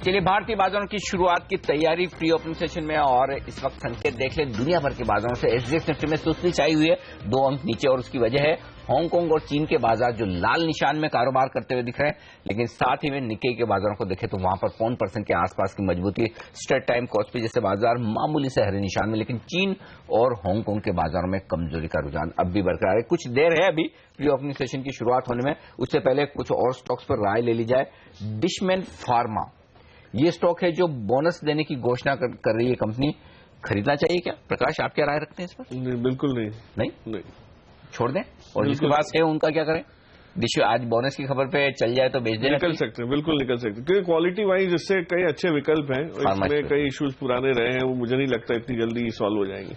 चलिए भारतीय बाजारों की शुरुआत की तैयारी प्री ओपनिंग सेशन में, और इस वक्त संकेत देख ले दुनिया भर के बाजारों से एसजीएक्स निफ्टी में सुस्ती छाई हुई है, 2 अंक नीचे, और उसकी वजह है हांगकांग और चीन के बाजार जो लाल निशान में कारोबार करते हुए दिख रहे हैं। लेकिन साथ ही में निक्केई के बाजारों को देखें तो वहां पर 5% के आसपास की मजबूती, स्ट्रेट टाइम कॉस्पी जैसे बाजार मामूली से हरे निशान में, लेकिन चीन और हांगकांग के बाजारों में कमजोरी का रुझान अब भी बरकरार है। कुछ देर है अभी प्री ओपनिंग सेशन की शुरुआत होने में, उससे पहले कुछ और स्टॉक्स पर राय ले ली जाए। डिशमैन फार्मा ये स्टॉक है जो बोनस देने की घोषणा कर रही है कंपनी, खरीदना चाहिए क्या? प्रकाश, आप क्या राय रखते हैं इस पर? नहीं, बिल्कुल नहीं। नहीं, छोड़ दें, और जिसके पास है उनका क्या करें? आज बोनस की खबर पे चल जाए तो बेच देना, निकल सकते हैं, बिल्कुल निकल सकते हैं, क्योंकि क्वालिटी वाइज इससे कई अच्छे विकल्प हैं, इसमें कई इश्यूज पुराने रहे हैं, वो मुझे नहीं लगता इतनी जल्दी सॉल्व हो जाएंगे।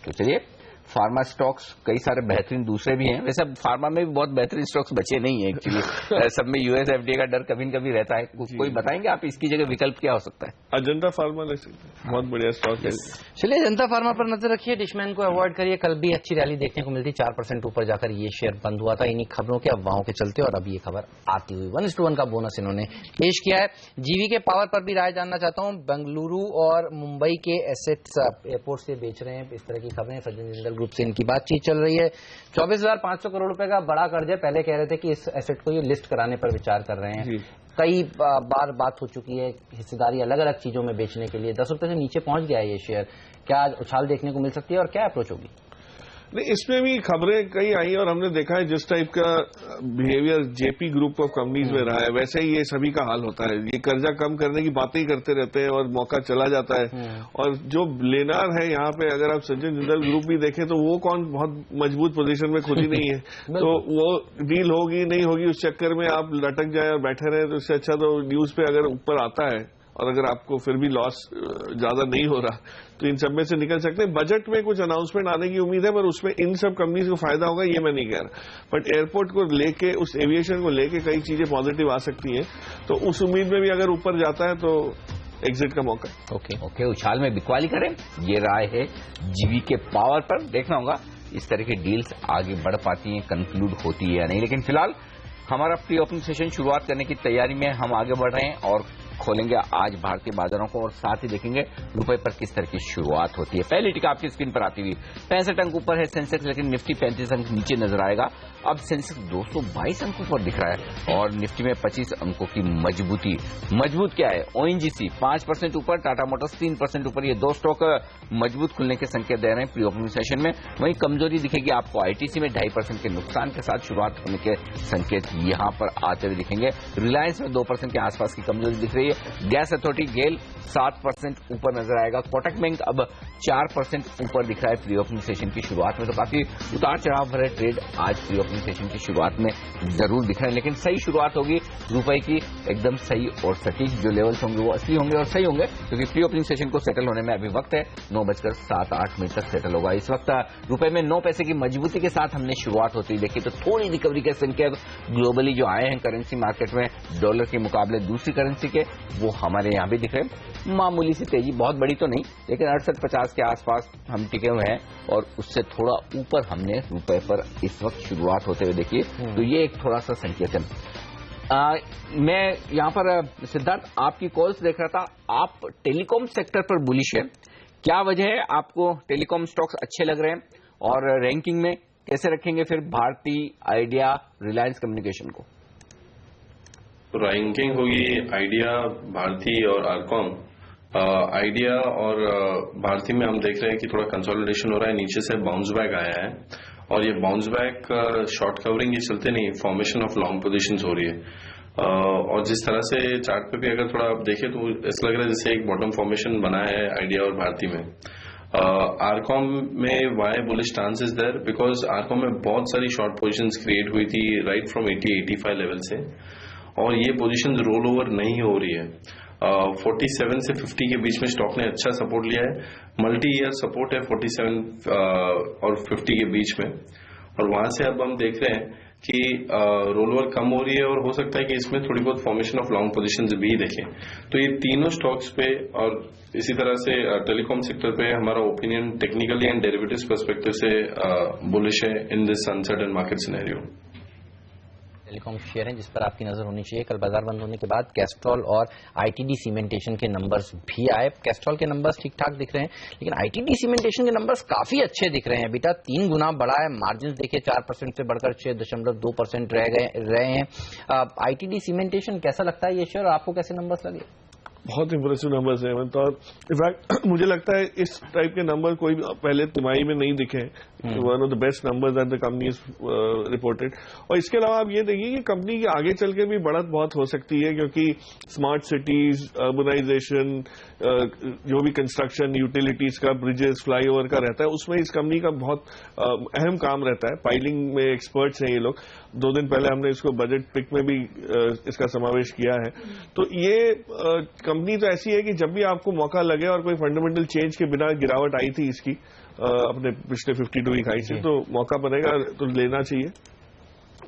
तो चलिए, फार्मा स्टॉक्स कई सारे बेहतरीन दूसरे भी हैं। वैसे फार्मा में भी बहुत बेहतरीन स्टॉक्स बचे नहीं है एक्चुअली। सब में यूएस एफडीए का डर कभी न कभी रहता है। कोई बताएंगे आप इसकी जगह विकल्प क्या हो सकता है? अजंता फार्मा ले सकते हैं, बहुत बढ़िया स्टॉक है। चलिए, अजंता फार्मा पर नजर रखिए, डिशमैन को अवॉइड करिए। कल भी अच्छी रैली देखने को मिलती, 4% ऊपर जाकर ये शेयर बंद हुआ था इन्हीं खबरों के अफवाहों के चलते, और अब ये खबर आती हुई 1:1 का बोनस इन्होंने पेश किया है। जीवी के पावर पर भी राय जानना चाहता हूं। बेंगलुरु और मुंबई के एसेट्स एयरपोर्ट से बेच रहे हैं, इस तरह की खबरें सज्जन जिंदल ग्रुप से इनकी बातचीत चल रही है। 24,500 करोड़ रुपए का बड़ा कर्ज है। पहले कह रहे थे कि इस एसेट को ये लिस्ट कराने पर विचार कर रहे हैं। कई बार बात हो चुकी है हिस्सेदारी अलग अलग चीजों में बेचने के लिए। 10 रुपए से नीचे पहुंच गया है ये शेयर, क्या उछाल देखने को मिल सकती है और क्या अप्रोच होगी? नहीं, इसमें भी खबरें कई आई और हमने देखा है जिस टाइप का behaviour JP group of companies में रहा है, वैसे ही ये सभी का हाल होता है। ये कर्जा कम करने की बातें ही करते रहते हैं और मौका चला जाता है। और जो लेनार है यहाँ पे, अगर आप सज्जन जिंदल ग्रुप भी देखें तो वो कौन बहुत मजबूत पोजीशन में खुद ही नहीं है। तो वो डील होगी नहीं होगी उस चक्कर में आप लटक जाए और बैठे रहे, तो इससे अच्छा तो न्यूज पे अगर ऊपर आता है और अगर आपको फिर भी लॉस ज्यादा नहीं हो रहा तो इन सब में से निकल सकते हैं। बजट में कुछ अनाउंसमेंट आने की उम्मीद है, पर उसमें इन सब कंपनीज को फायदा होगा ये मैं नहीं कह रहा, बट एयरपोर्ट को लेके, उस एविएशन को लेके कई चीजें पॉजिटिव आ सकती हैं, तो उस उम्मीद में भी अगर ऊपर जाता है तो एग्जिट का मौका। ओके, उछाल में बिकवाली करें, ये राय है जीवी के पावर पर। देखना होगा इस तरह की डील्स आगे बढ़ पाती हैं, कंक्लूड होती है या नहीं। लेकिन फिलहाल हमारा प्री ओपनिंग सेशन शुरुआत करने की तैयारी में हम आगे बढ़ रहे हैं और खोलेंगे आज भारतीय बाजारों को, और साथ ही देखेंगे रुपए पर किस तरह की शुरुआत होती है। पहली टिक आपकी स्क्रीन पर आती हुई 65 अंक ऊपर है सेंसेक्स, लेकिन निफ्टी 35 अंक नीचे नजर आएगा। अब सेंसेक्स 222 अंकों पर दिख रहा है और निफ्टी में 25 अंकों की मजबूती। मजबूत क्या है? ओएनजीसी 5% ऊपर, टाटा मोटर्स 3% ऊपर। ये 2 स्टॉक मजबूत खुलने के संकेत दे रहे हैं प्री ओपनिंग सेशन में। वहीं कमजोरी दिखेगी आपको आईटीसी में 2.5% के नुकसान के साथ शुरुआत होने के संकेत यहां पर आते हुए दिखेंगे। रिलायंस में 2% के आसपास की कमजोरी दिख रही है। गैस अथॉरिटी गेल 7% ऊपर नजर आएगा। कोटक बैंक अब 4% ऊपर दिख रहा है प्री ओपनिंग सेशन की शुरुआत में। तो काफी उतार चढ़ाव भरे ट्रेड आज प्री ओपनिंग सेशन की शुरुआत में जरूर दिख रहे हैं, लेकिन सही शुरुआत होगी रुपए की, एकदम सही और सटीक। जो लेवल्स होंगे वो असली होंगे और सही होंगे, क्योंकि प्री ओपनिंग सेशन को सेटल होने में अभी वक्त है। 9:07-8 तक सेटल होगा। इस वक्त रुपए में 9 पैसे की मजबूती के साथ हमने शुरुआत होती देखी, तो थोड़ी रिकवरी के संकेत ग्लोबली जो आए हैं करेंसी मार्केट में डॉलर के मुकाबले दूसरी करेंसी के, वो हमारे यहां भी दिख रहे हैं। मामूली सी तेजी, बहुत बड़ी तो नहीं, लेकिन 68-50 के आसपास हम टिके हुए हैं और उससे थोड़ा ऊपर हमने रुपए पर इस वक्त शुरुआत होते हुए देखिए, तो ये एक थोड़ा सा संकेत है। मैं यहां पर सिद्धार्थ आपकी कॉल्स देख रहा था, आप टेलीकॉम सेक्टर पर बुलिश है, क्या वजह है? आपको टेलीकॉम स्टॉक्स अच्छे लग रहे हैं और रैंकिंग में कैसे रखेंगे फिर भारती, आइडिया, रिलायंस कम्युनिकेशन को? रैंकिंग होगी आइडिया, भारती और आरकॉम। आइडिया और भारती में हम देख रहे हैं कि थोड़ा कंसोलिडेशन हो रहा है, नीचे से बाउंस बैक आया है, और ये बाउंस बैक शॉर्ट कवरिंग ये चलते नहीं, फॉर्मेशन ऑफ लॉन्ग पोजीशंस हो रही है। और जिस तरह से चार्ट पे भी अगर थोड़ा आप देखें तो ऐसा लग रहा है जैसे एक बॉटम फॉर्मेशन बना है आइडिया और भारती में। आरकॉम में why bullish stance is there, because RCom में बहुत सारी शॉर्ट पोजीशंस क्रिएट हुई थी राइट फ्रॉम 80-85 लेवल से, और ये पोजीशन रोल ओवर नहीं हो रही है। 47 से 50 के बीच में स्टॉक ने अच्छा सपोर्ट लिया है, मल्टी ईयर सपोर्ट है 47 और 50 के बीच में, और वहां से अब हम देख रहे हैं कि रोल ओवर कम हो रही है और हो सकता है कि इसमें थोड़ी बहुत फॉर्मेशन ऑफ लॉन्ग पोजीशंस भी देखें। तो ये तीनों स्टॉक्स पे और इसी तरह से टेलीकॉम सेक्टर पे हमारा opinion technically and derivatives perspective से बुलिश है in this uncertain market scenario. Telecom share हैं जिस पर आपकी नजर होनी चाहिए। कल बाजार बंद होने के बाद कैस्ट्रॉल और आईटीडी सीमेंटेशन के नंबर्स भी आए। कैस्ट्रॉल के नंबर्स ठीक ठाक दिख रहे हैं, लेकिन आईटीडी सीमेंटेशन के नंबर्स काफी अच्छे दिख रहे हैं। बेटा 3 गुना बढ़ा है, मार्जिन देखिए 4% से बढ़कर 6.2% रहे हैं। आईटीडी सीमेंटेशन कैसा लगता है ये शेयर, आपको कैसे नंबर्स लगे? बहुत इंप्रेसिव नंबर्स हैं। तो इनफैक्ट मुझे लगता है इस टाइप के नंबर कोई पहले तिमाही में नहीं दिखे। One of the best numbers that the company is reported. और इसके अलावा आप ये देखिए कि कंपनी की आगे चल के भी बढ़त बहुत हो सकती है, क्योंकि स्मार्ट सिटीज, अर्बनाइजेशन, जो भी कंस्ट्रक्शन, यूटिलिटीज का, ब्रिजेस, फ्लाईओवर का रहता है, उसमें इस कंपनी का बहुत अहम काम रहता है। पाइलिंग में एक्सपर्ट्स हैं ये लोग। 2 दिन पहले हमने इसको बजट पिक में भी इसका समावेश किया है। तो ये कंपनी तो ऐसी है कि जब भी आपको मौका लगे, और कोई फंडामेंटल चेंज के बिना गिरावट आई थी इसकी अपने पिछले 52 वीक हाई से, तो मौका बनेगा तो लेना चाहिए।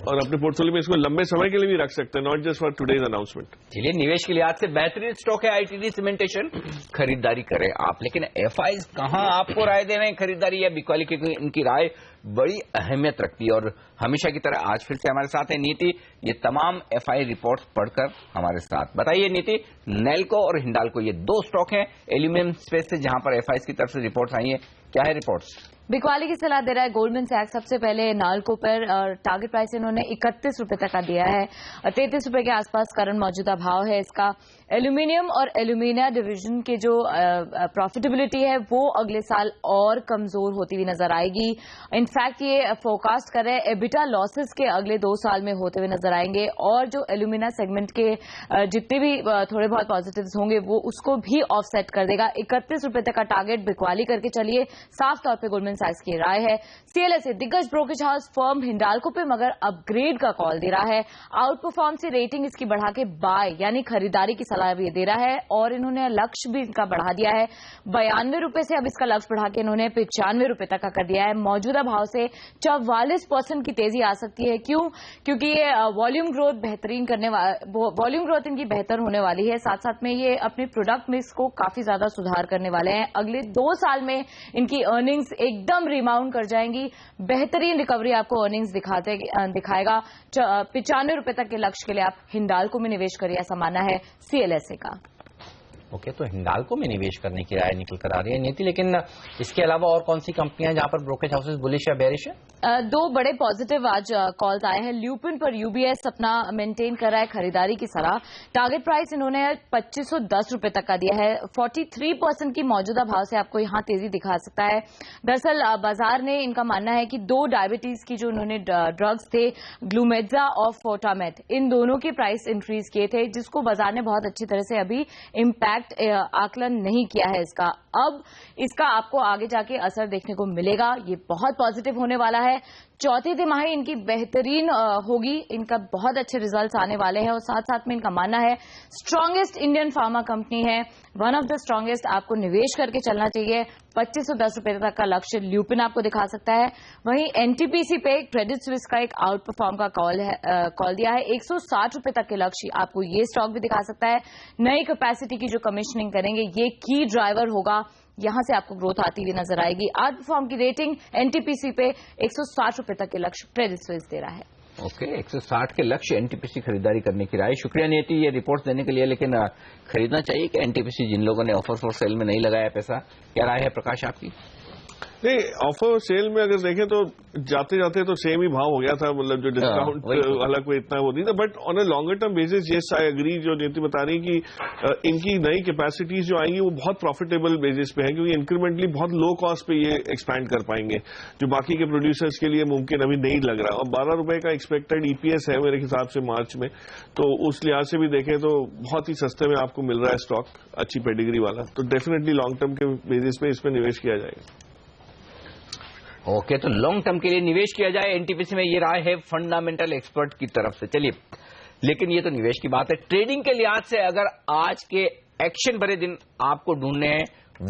और अपने पोर्टफोलियो में इसको लंबे समय के लिए भी रख सकते हैं, not just for today's announcement. चलिए, निवेश के लिहाज से बेहतरीन स्टॉक है आईटीडी सीमेंटेशन, खरीदारी करें आप। लेकिन एफआईज कहां आपको राय दे रहे हैं खरीदारी या बिकवाली, क्योंकि इनकी राय बड़ी अहमियत रखती है। और हमेशा की तरह आज फिर से हमारे साथ है नीति, ये तमाम एफआई रिपोर्ट्स पढ़कर हमारे साथ। बताइए नीति, नेल्को और हिंडाल्को ये 2 स्टॉक हैं एल्यूमिनियम स्पेस से जहां पर एफआईज की तरफ से रिपोर्ट्स आई हैं, क्या है रिपोर्ट्स? बिकवाली की सलाह दे रहा है गोल्डमैन सैक्स। सबसे पहले नाल्को पर टारगेट प्राइस इन्होंने 31 रुपए तक का दिया है, 33 रुपए के आसपास करंट मौजूदा भाव है इसका। एल्यूमिनियम और एल्यूमिनिया डिवीजन की जो प्रॉफिटेबिलिटी है वो अगले साल और कमजोर होती हुई नजर आएगी। इनफैक्ट ये फोरकास्ट कर रहे हैं एबिटा लॉसेस के अगले 2 साल में होते हुए नजर आएंगे, और जो एल्यूमिनिया सेगमेंट के जितने भी थोड़े बहुत पॉजिटिव्स होंगे वो उसको भी ऑफसेट कर देगा। 31 रुपए तक का टारगेट बिकवाली करके चलिए, साफ तौर पर गोल्डमैन सैक्स की राय है। सीएलएसए दिग्गज ब्रोकरेज हाउस फर्म हिंडाल्को पे मगर अपग्रेड का कॉल दे रहा है। आउट परफॉर्म से रेटिंग इसकी बढ़ा के बाय यानी खरीदारी की सलाह भी दे रहा है, और इन्होंने लक्ष्य भी इनका बढ़ा दिया है। 92 रुपए से अब इसका लक्ष्य बढ़ा के इन्होंने 95 रुपए तक का कर दिया है। मौजूदा भाव से 44% की तेजी आ सकती है। क्यों? क्योंकि ये वॉल्यूम ग्रोथ बेहतरीन वॉल्यूम ग्रोथ इनकी बेहतर होने वाली है। साथ साथ में ये अपने प्रोडक्ट मिक्स को काफी ज्यादा सुधार करने वाले हैं। अगले 2 साल में इनकी अर्निंग्स एकदम रिबाउंड कर जाएंगी। बेहतरीन रिकवरी आपको अर्निंग्स दिखाएगा। 95 रुपए तक के लक्ष्य के लिए आप हिंडाल्को में निवेश करिए, ऐसा मानना है सीएलएसए का। ओके, तो हिंडाल्को में निवेश करने की राय निकल कर आ रही है नीति। लेकिन इसके अलावा और कौन सी कंपनियां हैं जहां पर ब्रोकरेज हाउसेस बुलिश या बेरिश है? 2 बड़े पॉजिटिव आज कॉल्स आए हैं। ल्यूपिन पर यूबीएस अपना मेंटेन कर रहा है खरीदारी की सलाह। टारगेट प्राइस इन्होंने 2510 रुपए तक का दिया है। 43% की मौजूदा भाव से आपको यहां तेजी दिखा सकता है। दरअसल बाजार ने इनका मानना है कि 2 डायबिटीज की जो उन्होंने ड्रग्स थे, ग्लूमेजा और फोटामेट, इन दोनों के प्राइस इंक्रीज किए थे, जिसको बाजार ने बहुत अच्छी तरह से अभी इम्पैक्ट आकलन नहीं किया है इसका। अब इसका आपको आगे जाके असर देखने को मिलेगा। ये बहुत पॉजिटिव होने वाला है। चौथी तिमाही इनकी बेहतरीन होगी, इनका बहुत अच्छे रिजल्ट्स आने वाले हैं। और साथ साथ में इनका मानना है स्ट्रांगेस्ट इंडियन फार्मा कंपनी है, वन ऑफ द स्ट्रांगेस्ट। आपको निवेश करके चलना चाहिए। 2510 रुपए तक का लक्ष्य ल्यूपिन आपको दिखा सकता है। वहीं एनटीपीसी पे क्रेडिट स्विस का एक आउट परफॉर्म का कॉल दिया है। 160 रुपए तक के लक्ष्य आपको ये स्टॉक भी दिखा सकता है। नई कैपेसिटी की जो कमीशनिंग करेंगे ये की ड्राइवर होगा, यहां से आपको ग्रोथ आती हुई नजर आएगी। आउट परफॉर्म की रेटिंग एनटीपीसी पे 160 रुपए तक के लक्ष्य क्रेडिट स्विस दे रहा है। ओके, 160 के लक्ष्य एनटीपीसी खरीदारी करने की राय। शुक्रिया नीति ये रिपोर्ट देने के लिए। लेकिन खरीदना चाहिए कि एनटीपीसी जिन लोगों ने ऑफर फॉर सेल में नहीं लगाया पैसा, क्या राय है प्रकाश आपकी? नहीं, ऑफर सेल में अगर देखें तो जाते जाते तो सेम ही भाव हो गया था, मतलब जो डिस्काउंट वाला कोई इतना वो नहीं था। But on a longer term basis yes I agree, जो नीति बता रही कि इनकी नई कैपेसिटीज जो आएंगी वो बहुत प्रॉफिटेबल बेसिस पे है, क्योंकि इंक्रीमेंटली बहुत लो कॉस्ट पे ये एक्सपैंड कर पाएंगे, जो बाकी के प्रोड्यूसर्स के लिए मुमकिन अभी नहीं लग रहा। और 12 रुपए का एक्सपेक्टेड ईपीएस है मेरे हिसाब से मार्च में, तो उस लिहाज से भी देखें तो बहुत ही सस्ते में आपको मिल रहा है स्टॉक, अच्छी पेडिग्री वाला। तो डेफिनेटली लॉन्ग टर्म के बेसिस पे इसमें निवेश किया जाएगा। ओके, तो लॉन्ग टर्म के लिए निवेश किया जाए एनटीपीसी में, ये राय है फंडामेंटल एक्सपर्ट की तरफ से। चलिए, लेकिन ये तो निवेश की बात है। ट्रेडिंग के लिहाज से अगर आज के एक्शन भरे दिन आपको ढूंढने हैं,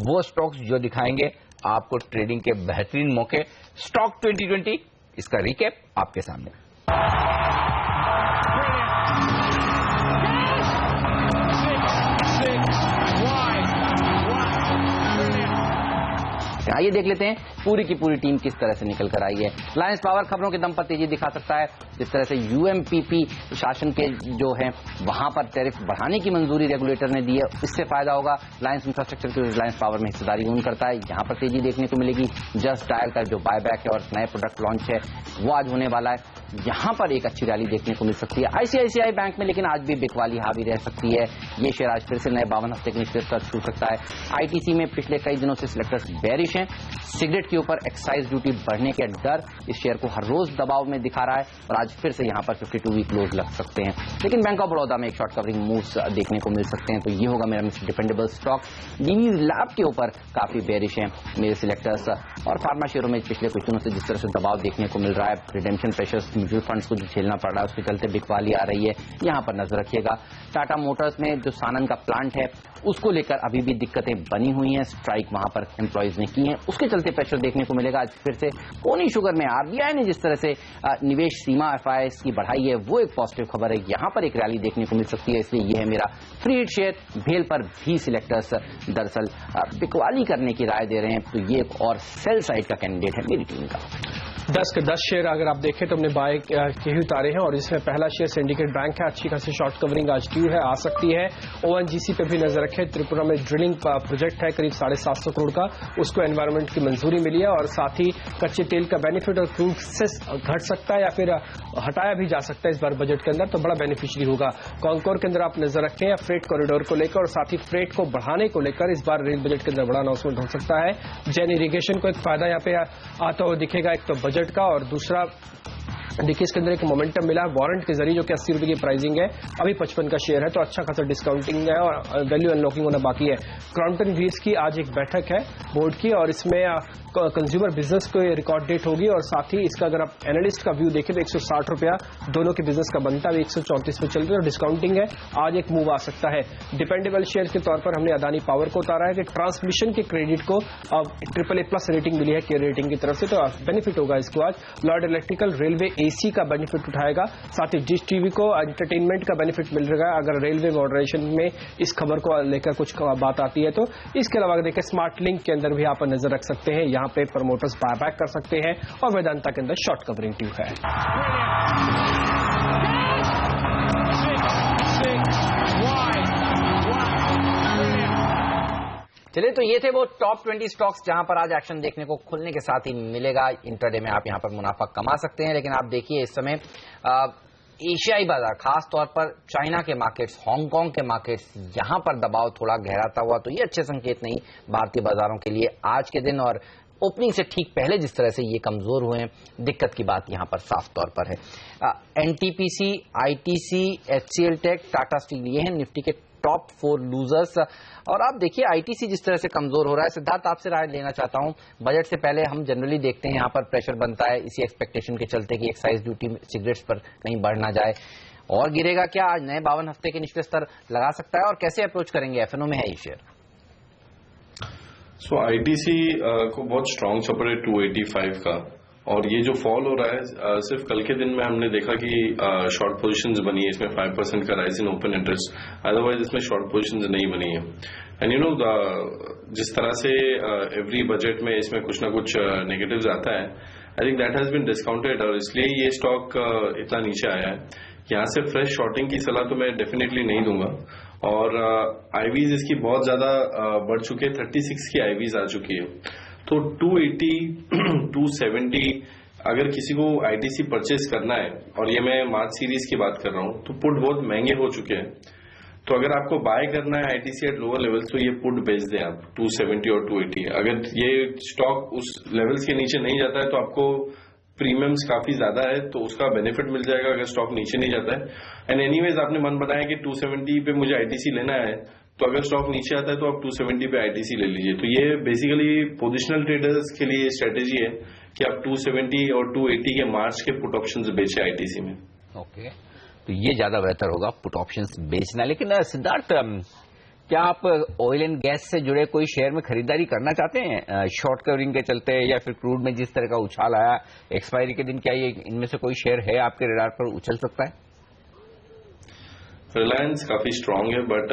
वो स्टॉक्स जो दिखाएंगे आपको ट्रेडिंग के बेहतरीन मौके। स्टॉक 2020 इसका रिकैप आपके सामने। हैं। आइए देख लेते हैं पूरी की पूरी टीम किस तरह से निकल कर आई है। रिलायंस पावर खबरों के दम पर तेजी दिखा सकता है। जिस तरह से यूएमपीपी शासन के जो है वहां पर टैरिफ बढ़ाने की मंजूरी रेगुलेटर ने दी है, इससे फायदा होगा। रिलायंस इंफ्रास्ट्रक्चर की रिलायंस पावर में हिस्सेदारी ओन करता है, यहां पर तेजी देखने को मिलेगी। जस्ट डायल का जो बायबैक है और नए प्रोडक्ट लॉन्च है वो आज होने वाला है, यहां पर एक अच्छी रैली देखने को मिल सकती है। आईसीआईसीआई बैंक में लेकिन आज भी बिकवाली हावी रह सकती है, ये शेयर आज फिर से नए 52 हफ्ते के निचले स्तर छू सकता है। आईटीसी में पिछले कई दिनों से सिलेक्टर्स बेरिश हैं। सिगरेट के ऊपर एक्साइज ड्यूटी बढ़ने के डर इस शेयर को हर रोज दबाव में दिखा रहा है और आज फिर से यहां पर 52 वीक क्लोज लग सकते हैं। लेकिन बैंक ऑफ बड़ौदा में एक शॉर्ट कवरिंग मूव्स देखने को मिल सकते हैं, तो ये होगा मेरा mister dependable stock. Divi's lab के ऊपर काफी बेरिश हैं मेरे सिलेक्टर्स और फार्मा शेयरों में पिछले कुछ दिनों से जिस तरह से दबाव देखने को मिल रहा है, रिडेम्पशन प्रेशर्स म्यूचुअल फंड्स को जो झेलना पड़ रहा है उसके चलते बिकवाली आ रही है, यहां पर नजर रखिएगा। टाटा मोटर्स में जो सानन का प्लांट है उसको लेकर अभी भी दिक्कतें बनी हुई हैं, स्ट्राइक वहां पर एम्प्लॉयज ने की है, उसके चलते प्रेशर देखने को मिलेगा। आज फिर से कोनी शुगर में आरबीआई ने जिस तरह से निवेश सीमा एफआईएस की बढ़ाई है वो एक पॉजिटिव खबर है, यहां पर एक रैली देखने को मिल सकती है, इसलिए यह है मेरा फ्री हिट शेयर। भेल पर भी सिलेक्टर्स दरअसल बिकवाली करने की राय दे रहे हैं, तो ये एक और सेल साइड का कैंडिडेट है मेरी टीम का। 10 के 10 शेयर अगर आप देखें तो हमने बाय के ही उतारे हैं और इसमें पहला शेयर सिंडिकेट बैंक है, अच्छी खासी शॉर्ट कवरिंग आज ड्यू है, आ सकती है। ओएनजीसी पे भी नजर रखें, त्रिपुरा में ड्रिलिंग प्रोजेक्ट है करीब 750 करोड़ का, उसको एनवायरमेंट की मंजूरी मिली है और साथ ही कच्चे तेल का बेनिफिट और क्रूड से घट सकता है या फिर हटाया भी जा सकता है इस बार बजट के अंदर, तो बड़ा बेनिफिशियरी होगा। कॉन्कोर के अंदर आप नजर रखें या फ्रेट कॉरिडोर को लेकर और साथ ही फ्रेट को बढ़ाने को लेकर इस बार रेल बजट के अंदर बड़ा अनाउंसमेंट हो सकता है। जैन इरिगेशन को एक फायदा यहाँ पे आता हुआ दिखेगा, एक तो बजट का और दूसरा देखिए इसके अंदर एक मोमेंटम मिला है वारंट के जरिए जो कि 80 रुपए की प्राइसिंग है, अभी 55 का शेयर है, तो अच्छा खासा डिस्काउंटिंग है और वैल्यू अनलॉकिंग होना बाकी है। क्रॉम्पटन व्हील्स की आज एक बैठक है बोर्ड की और इसमें कंज्यूमर बिजनेस को रिकॉर्ड डेट होगी और साथ ही इसका अगर आप एनालिस्ट का व्यू देखें तो 160 रुपया दोनों के बिजनेस का बनता है, 134 पे चल रही है और डिस्काउंटिंग है, आज एक मूव आ सकता है। डिपेंडेबल शेयर के तौर पर हमने अदानी पावर को उतारा है कि ट्रांसमिशन के क्रेडिट को अब AAA+ रेटिंग मिली है केयर रेटिंग की तरफ से, तो बेनिफिट होगा इसको आज। लॉर्ड इलेक्ट्रिकल रेलवे AC का बेनिफिट उठाएगा, साथ ही डिश टीवी को एंटरटेनमेंट का बेनिफिट मिल रहा है अगर रेलवे मॉडरेशन में इस खबर को लेकर कुछ बात आती है तो। इसके अलावा देखिए स्मार्ट लिंक के अंदर भी आप नजर रख सकते हैं, यहाँ पे प्रमोटर्स बायबैक कर सकते हैं और वेदांता के अंदर शॉर्ट कवरिंग ट्यूब है। चलिए तो ये थे वो टॉप 20 स्टॉक्स जहां पर आज एक्शन देखने को खुलने के साथ ही मिलेगा। इंट्राडे में आप यहां पर मुनाफा कमा सकते हैं, लेकिन आप देखिए इस समय एशियाई बाजार खास तौर पर चाइना के मार्केट्स, हांगकांग के मार्केट्स, यहां पर दबाव थोड़ा गहराता हुआ, तो ये अच्छे संकेत नहीं भारतीय बाजारों के लिए आज के दिन। और ओपनिंग से ठीक पहले जिस तरह से ये कमजोर हुए हैं, दिक्कत की बात यहां पर साफ तौर पर है। NTPC, ITC, HCL tech, Tata steel, ये हैं निफ्टी के टॉप 4 लूजर्स। और आप देखिए आईटीसी जिस तरह से कमजोर हो रहा है, सिद्धार्थ आपसे राय लेना चाहता हूं। बजट से पहले हम जनरली देखते हैं यहां पर प्रेशर बनता है इसी एक्सपेक्टेशन के चलते कि एक्साइज ड्यूटी सिगरेट्स पर कहीं बढ़ ना जाए, और गिरेगा क्या? आज नए 52 हफ्ते के निचले स्तर लगा सकता है और कैसे अप्रोच करेंगे? एफएनओ में है ये शेयर। सो आईटीसी को बहुत स्ट्रांग सपोर्ट है 285 का, और ये जो फॉल हो रहा है सिर्फ कल के दिन में हमने देखा कि शॉर्ट पोजीशंस बनी है इसमें 5% का rise in open interest, otherwise इसमें शॉर्ट पोजीशंस नहीं बनी है। एंड यू नो जिस तरह से एवरी बजट में इसमें कुछ ना कुछ नेगेटिव्स आता है, I think that has been discounted और इसलिए ये स्टॉक इतना नीचे आया है। यहाँ से फ्रेश शॉर्टिंग की सलाह तो मैं डेफिनेटली नहीं दूंगा, और आईवीज इसकी बहुत ज्यादा बढ़ चुकी है, 36 की आईवीज आ चुकी है, तो 280, 270 अगर किसी को आईटीसी परचेज करना है, और ये मैं मार्च सीरीज की बात कर रहा हूँ, तो पुट बहुत महंगे हो चुके हैं। तो अगर आपको बाय करना है आईटीसी एट लोअर लेवल्स तो ये पुट बेच दें आप 270 और 280। अगर ये स्टॉक उस लेवल्स के नीचे नहीं जाता है तो आपको प्रीमियम्स काफी ज्यादा है तो उसका बेनिफिट मिल जाएगा अगर स्टॉक नीचे नहीं जाता है। एंड एनीवेज आपने मन बनाया कि 270 पे मुझे आईटीसी लेना है, तो अगर स्टॉक नीचे आता है तो आप 270 पे आईटीसी ले लीजिए। तो ये बेसिकली पोजिशनल ट्रेडर्स के लिए स्ट्रेटेजी है कि आप 270 और 280 के मार्च के पुट ऑप्शंस बेचे आईटीसी में। ओके, तो ये ज्यादा बेहतर होगा पुट ऑप्शंस बेचना। लेकिन सिद्धार्थ, क्या आप ऑयल एंड गैस से जुड़े कोई शेयर में खरीदारी करना चाहते हैं शॉर्ट कवरिंग के चलते, या फिर क्रूड में जिस तरह का उछाल आया एक्सपायरी के दिन, क्या ये इनमें से कोई शेयर है आपके रडार पर उछल सकता है? रिलायंस काफी स्ट्रांग है, but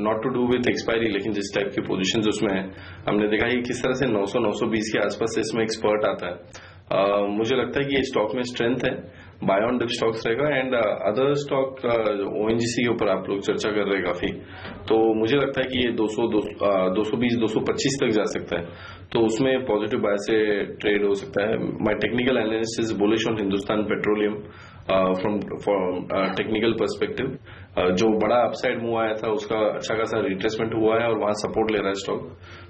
not to do with expiry, लेकिन जिस टाइप की पोजीशंस उसमें है हमने देखा कि किस तरह से 900-920 के आसपास इसमें एक स्पर्ट आता है। मुझे लगता है कि ये स्टॉक में स्ट्रेंथ है, बाय ऑन डिप स्टॉक्स रहेगा। एंड अदर स्टॉक ओएनजीसी के ऊपर आप लोग चर्चा कर रहे हैं काफी, तो मुझे लगता है कि ये 220, 225 तक जा सकता है, तो उसमें पॉजिटिव बाय से ट्रेड हो सकता है। My technical analysis is bullish on Hindustan petroleum from technical perspective. जो बड़ा अपसाइड मूव आया था उसका अच्छा खासा रिट्रेसमेंट हुआ है और वहां सपोर्ट ले रहा है स्टॉक,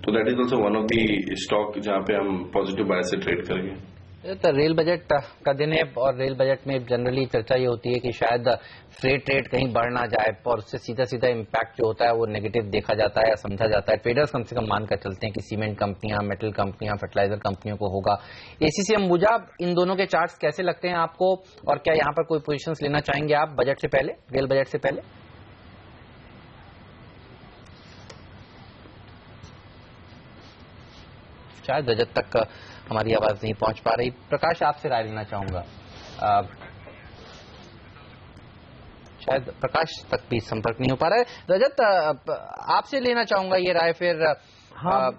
तो that is also one of the stock जहां पे हम पॉजिटिव बाय से ट्रेड करेंगे। तो रेल बजट का दिन है और रेल बजट में जनरली चर्चा ये होती है कि शायद फ्रेट रेट कहीं बढ़ ना जाए और उससे सीधा सीधा इम्पैक्ट जो होता है वो नेगेटिव देखा जाता है या समझा जाता है। ट्रेडर्स कम से कम मानकर चलते हैं कि सीमेंट कंपनियां, मेटल कंपनियां, फर्टिलाइजर कंपनियों को होगा। एसीसी अंबुजा, इन दोनों के चार्ट्स कैसे लगते हैं आपको और क्या यहाँ पर कोई पोजीशंस लेना चाहेंगे आप बजट से पहले, रेल बजट से पहले? शायद बजट तक हमारी आवाज नहीं पहुंच पा रही। प्रकाश, आपसे राय लेना चाहूंगा। शायद प्रकाश तक भी संपर्क नहीं हो पा रहा है। रजत, आपसे लेना चाहूंगा ये राय फिर। हाँ,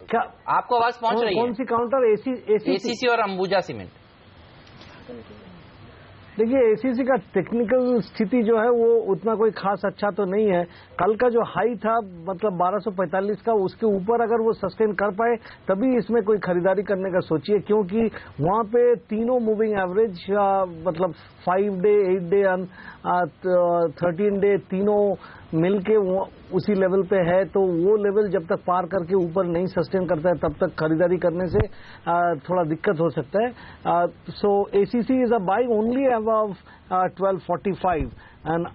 क्या आपको आवाज पहुंच रही है? कौन सी काउंटर? एसीसी और अंबुजा सीमेंट। देखिए, एसीसी का टेक्निकल स्थिति जो है वो उतना कोई खास अच्छा तो नहीं है। कल का जो हाई था मतलब 1245 का, उसके ऊपर अगर वो सस्टेन कर पाए तभी इसमें कोई खरीदारी करने का सोचिए, क्योंकि वहां पे तीनों मूविंग एवरेज मतलब 5 डे, 8 डे, 13 डे तीनों मिलके उसी लेवल पे है, तो वो लेवल जब तक पार करके ऊपर नहीं सस्टेन करता है तब तक खरीदारी करने से थोड़ा दिक्कत हो सकता है। So ACC is a buying only above 1245। And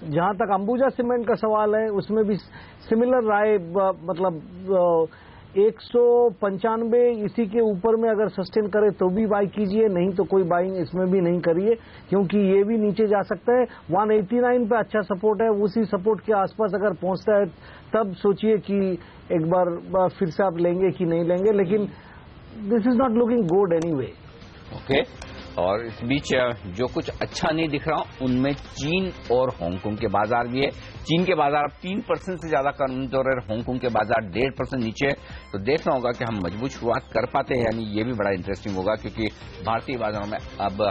जहां तक अंबुजा सीमेंट का सवाल है उसमें भी सिमिलर राय, मतलब 195 इसी के ऊपर में अगर सस्टेन करे तो भी बाई कीजिए, नहीं तो कोई बाइंग इसमें भी नहीं करिए, क्योंकि ये भी नीचे जा सकता है। 189 पे अच्छा सपोर्ट है, उसी सपोर्ट के आसपास अगर पहुंचता है तब सोचिए कि एक बार फिर से आप लेंगे कि नहीं लेंगे, लेकिन this is not looking good anyway. Okay, और इस बीच जो कुछ अच्छा नहीं दिख रहा उनमें चीन और हांगकांग के बाजार भी है। चीन के बाजार अब 3% से ज्यादा कमजोर है, हांगकांग के बाजार 1.5% नीचे है। तो देखना होगा कि हम मजबूत शुरुआत कर पाते हैं, यानी ये भी बड़ा इंटरेस्टिंग होगा, क्योंकि भारतीय बाजारों में अब,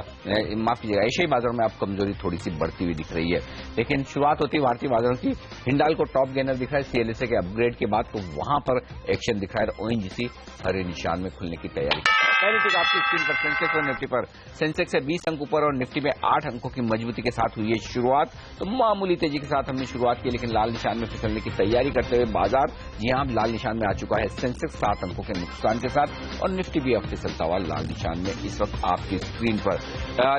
माफ कीजिएगा, एशियाई बाजारों में अब कमजोरी थोड़ी सी बढ़ती हुई दिख रही है। लेकिन शुरुआत होती है भारतीय बाजारों की। हिंडाल्को टॉप गेनर दिख रहा है सीएलएसए के अपग्रेड के बाद, तो वहां पर एक्शन दिख रहा है। ओएनजीसी हरे निशान में खुलने की तैयारी कर रहा है। पहले आपकी स्क्रीन पर सेंसेक्स और निफ्टी पर, सेंसेक्स से 20 अंक ऊपर और निफ्टी में 8 अंकों की मजबूती के साथ हुई है शुरुआत। तो मामूली तेजी के साथ हमने शुरुआत की, लेकिन लाल निशान में फिसलने की तैयारी करते हुए बाजार जी हां लाल निशान में आ चुका है। सेंसेक्स 7 अंकों के नुकसान के साथ और निफ्टी भी अब फिसलता हुआ लाल निशान में इस वक्त आपकी स्क्रीन पर।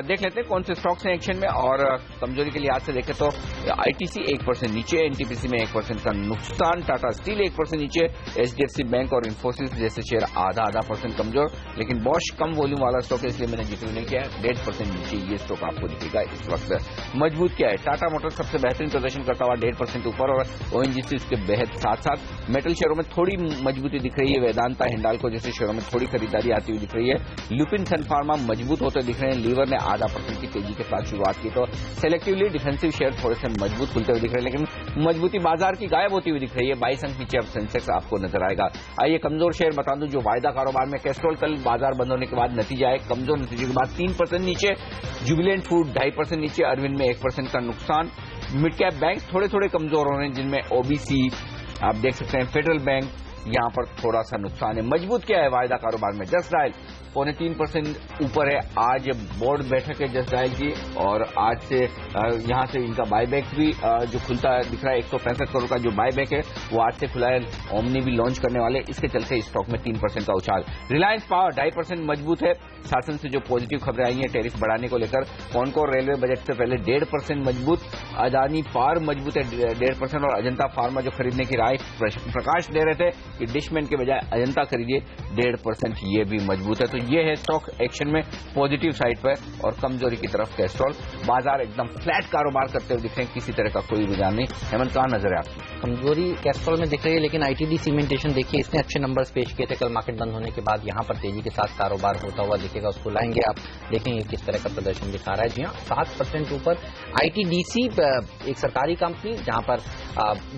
देख लेते हैं कौन से स्टॉक्स हैं एक्शन में, और कमजोरी के लिहाज से देखें तो आईटीसी 1% नीचे, एनटीपीसी में 1% का नुकसान, टाटा स्टील 1% नीचे, एचडीएफसी बैंक और इंफोसिस जैसे शेयर आधा % कमजोर। लेकिन बॉश कम वॉल्यूम वाला स्टॉक है इसलिए मैंने जिक्र नहीं किया, 1.5% नीचे ये स्टॉक आपको दिखेगा इस वक्त। मजबूत क्या है, टाटा मोटर्स सबसे बेहतरीन प्रदर्शन करता हुआ 1.5% ऊपर और ओएनजीसी उसके बेहद साथ साथ। मेटल शेयरों में थोड़ी मजबूती दिख रही है, वेदांता, हिंडाल्को जैसे शेयरों में थोड़ी खरीदारी आती हुई दिख रही है। लुपिन सन फार्मा मजबूत होते दिख रहे हैं, लीवर ने 0.5% की तेजी के साथ शुरुआत की, तो सेलेक्टिवली डिफेंसिव शेयर थोड़े से मजबूत खुलते हुए दिख रहे हैं, लेकिन मजबूती बाजार की गायब होती हुई दिख रही है। 22 अंक नीचे अब सेंसेक्स आपको नजर आएगा। आइए कमजोर शेयर बता दूं जो वायदा कारोबार में, कैस्ट्रोल कल बाजार बंद होने के बाद नतीजा है, कमजोर नतीजे के बाद 3% नीचे, जुबिलेंट फूड 2.5% नीचे, अरविंद में 1% का नुकसान। मिड कैप बैंक थोड़े कमजोर हो रहे हैं, जिनमें ओबीसी आप देख सकते हैं, फेडरल बैंक यहां पर थोड़ा सा नुकसान है। मजबूत क्या है वायदा कारोबार में, जस्ट डायल 3.25% ऊपर है। आज बोर्ड बैठक है जस्ट डायल की, और आज से यहां से इनका बायबैक भी जो खुलता दिख रहा है, 165 करोड़ का जो बायबैक है वो आज से खुला है। ओमनी भी लॉन्च करने वाले, इसके चलते स्टॉक में 3% का उछाल। रिलायंस पावर 2.5% मजबूत है, शासन से जो पॉजिटिव खबरें आई हैं टैरिफ बढ़ाने को लेकर। कॉनकोर रेलवे बजट से पहले 1.5% मजबूत। अदानी पावर मजबूत है 1.5%, और अजंता फार्मा जो खरीदने की राय प्रकाश दे रहे थे कि डिशमैन के बजाय अजंता खरीदिए 1.5%, ये भी मजबूत है। तो तो ये है स्टॉक एक्शन में पॉजिटिव साइड पर और कमजोरी की तरफ कैस्ट्रॉल। बाजार एकदम फ्लैट कारोबार करते हुए दिख रहे हैं, किसी तरह का कोई रुझान नहीं। हेमंत, कहाँ नजर है आपकी? कमजोरी कैस्ट्रॉल में दिख रही है, लेकिन आईटीडी सीमेंटेशन देखिए, इसने अच्छे नंबर्स पेश किए थे कल मार्केट बंद होने के बाद। यहाँ पर तेजी के साथ कारोबार होता हुआ दिखेगा, उसको लाएंगे आप, देखेंगे किस तरह का प्रदर्शन दिखा रहा है। जी हाँ, 7% ऊपर। आईटीडीसी एक सरकारी कंपनी जहां पर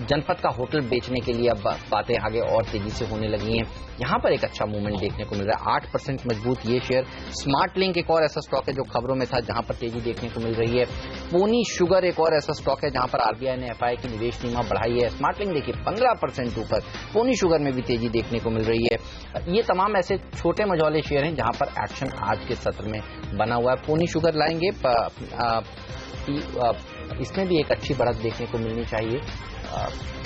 जनपद का होटल बेचने के लिए अब बातें आगे और तेजी से होने लगी हैं, यहां पर एक अच्छा मूवमेंट देखने को मिल रहा है। 8% मजबूत ये शेयर। स्मार्ट लिंक एक और ऐसा स्टॉक है जो खबरों में था, जहां पर तेजी देखने को मिल रही है। पोनी शुगर एक और ऐसा स्टॉक है जहां पर आरबीआई ने एफआई की निवेश सीमा बढ़ाई है। स्मार्ट लिंक देखिए 15% ऊपर, पोनी शुगर में भी तेजी देखने को मिल रही है। ये तमाम ऐसे छोटे मझौले शेयर हैं जहां पर एक्शन आज के सत्र में बना हुआ है। पोनी शुगर लाएंगे, इसमें भी एक अच्छी बढ़त देखने को मिलनी चाहिए।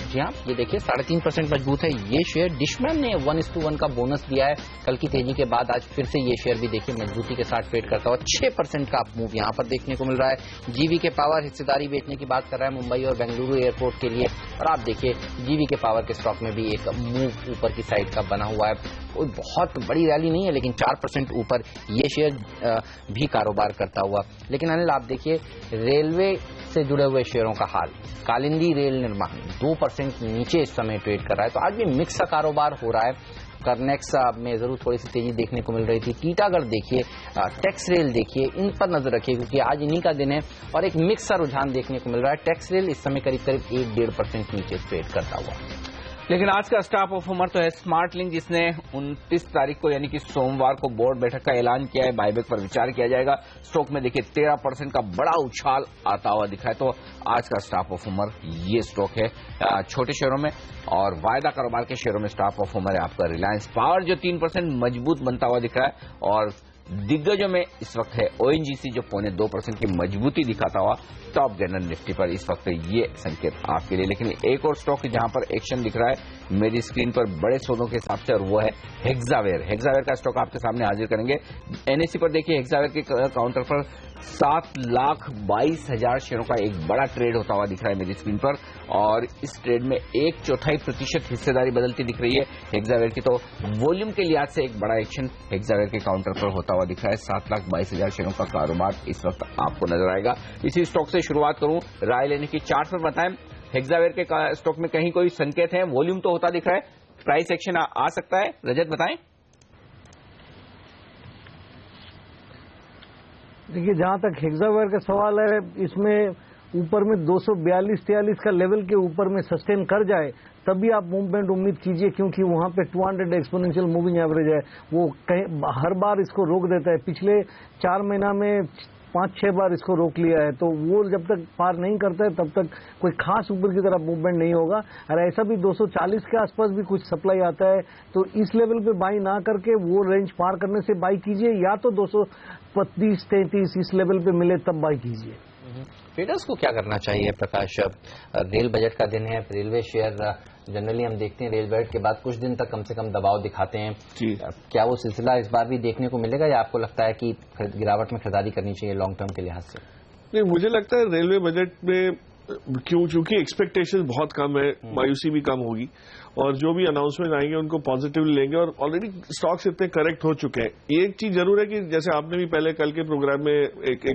जी हाँ, ये देखिए 3.5% मजबूत है ये शेयर। डिशमैन ने 1:1 का बोनस दिया है कल की तेजी के बाद, आज फिर से ये शेयर भी देखिए मजबूती के साथ ट्रेड करता हुआ 6% का मूव यहाँ पर देखने को मिल रहा है। जीवी के पावर हिस्सेदारी बेचने की बात कर रहा है मुंबई और बेंगलुरु एयरपोर्ट के लिए, और आप देखिए जीवी के पावर के स्टॉक में भी एक मूव ऊपर की साइड का बना हुआ है। कोई बहुत बड़ी रैली नहीं है, लेकिन 4% ऊपर ये शेयर भी कारोबार करता हुआ। लेकिन अनिल, आप देखिए रेलवे से जुड़े हुए शेयरों का हाल, कालिंदी रेल निर्माण 2% नीचे इस समय ट्रेड कर रहा है, तो आज भी मिक्स सा कारोबार हो रहा है। करनेक्स में जरूर थोड़ी सी तेजी देखने को मिल रही थी। टीटागढ़ देखिए, टेक्स रेल देखिए, इन पर नजर रखिए क्योंकि आज इन्हीं का दिन है और एक मिक्स सा रुझान देखने को मिल रहा है। टेक्स रेल इस समय करीब 1-1.5% नीचे ट्रेड करता हुआ। लेकिन आज का स्टार परफॉर्मर तो है स्मार्ट लिंक, जिसने 29 तारीख को यानी कि सोमवार को बोर्ड बैठक का ऐलान किया है, बायबैक पर विचार किया जाएगा। स्टॉक में देखिए 13% का बड़ा उछाल आता हुआ दिखा है, तो आज का स्टार परफॉर्मर ये स्टॉक है छोटे शेयरों में। और वायदा कारोबार के शेयरों में स्टार परफॉर्मर है आपका रिलायंस पावर, जो 3% मजबूत बनता हुआ दिख रहा है। और दिग्गजों में इस वक्त है ओएनजीसी, जो 0.2% की मजबूती दिखाता हुआ टॉप गेनर निफ्टी पर इस वक्त ये संकेत आपके लिए। लेकिन एक और स्टॉक है जहां पर एक्शन दिख रहा है मेरी स्क्रीन पर बड़े सौदों के हिसाब से, और वो है हेक्सावेयर। हेक्सावेयर का स्टॉक आपके सामने हाजिर करेंगे। एनएससी पर देखिए हेक्सावेयर के काउंटर पर 7,22,000 शेयरों का एक बड़ा ट्रेड होता हुआ दिख रहा है मेरी स्क्रीन पर, और इस ट्रेड में 1/4% हिस्सेदारी बदलती दिख रही है हेक्सावेयर की। तो वॉल्यूम के लिहाज से एक बड़ा एक्शन हेक्सावेयर के काउंटर पर होता हुआ दिख रहा है। 7,22,000 शेयरों का कारोबार इस वक्त आपको नजर आएगा। इसी स्टॉक से शुरुआत करूं, राय लेने की। चार्ट पर बताएं हेक्सावेयर के स्टॉक में कहीं कोई संकेत है? वॉल्यूम तो होता दिख रहा है, प्राइस एक्शन आ सकता है? रजत बताएं। देखिए, जहां तक हेक्सावेयर का सवाल है, इसमें ऊपर में 242-43 का लेवल के ऊपर में सस्टेन कर जाए तभी आप मूवमेंट उम्मीद कीजिए, क्योंकि वहां पे 200 एक्सपोनेंशियल मूविंग एवरेज है, वो हर बार इसको रोक देता है। पिछले 4 महीना में 5-6 बार इसको रोक लिया है, तो वो जब तक पार नहीं करता है तब तक कोई खास ऊपर की तरफ मूवमेंट नहीं होगा। और ऐसा भी 240 के आसपास भी कुछ सप्लाई आता है, तो इस लेवल पे बाई ना करके वो रेंज पार करने से बाई कीजिए, या तो 225-33 इस लेवल पे मिले तब बाई कीजिए। ट्रेडर्स को क्या करना चाहिए प्रकाश? रेल बजट का दिन है, रेलवे शेयर जनरली हम देखते हैं रेल बजट के बाद कुछ दिन तक कम से कम दबाव दिखाते हैं। क्या वो सिलसिला इस बार भी देखने को मिलेगा, या आपको लगता है कि गिरावट में खरीदारी करनी चाहिए लॉन्ग टर्म के लिहाज से? नहीं, मुझे लगता है रेलवे बजट में क्योंकि एक्सपेक्टेशन बहुत कम है, मायूसी भी कम होगी, और जो भी अनाउंसमेंट आएंगे उनको पॉजिटिवली लेंगे, और ऑलरेडी स्टॉक्स इतने करेक्ट हो चुके हैं। एक चीज जरूर है कि जैसे आपने भी पहले कल के प्रोग्राम में एक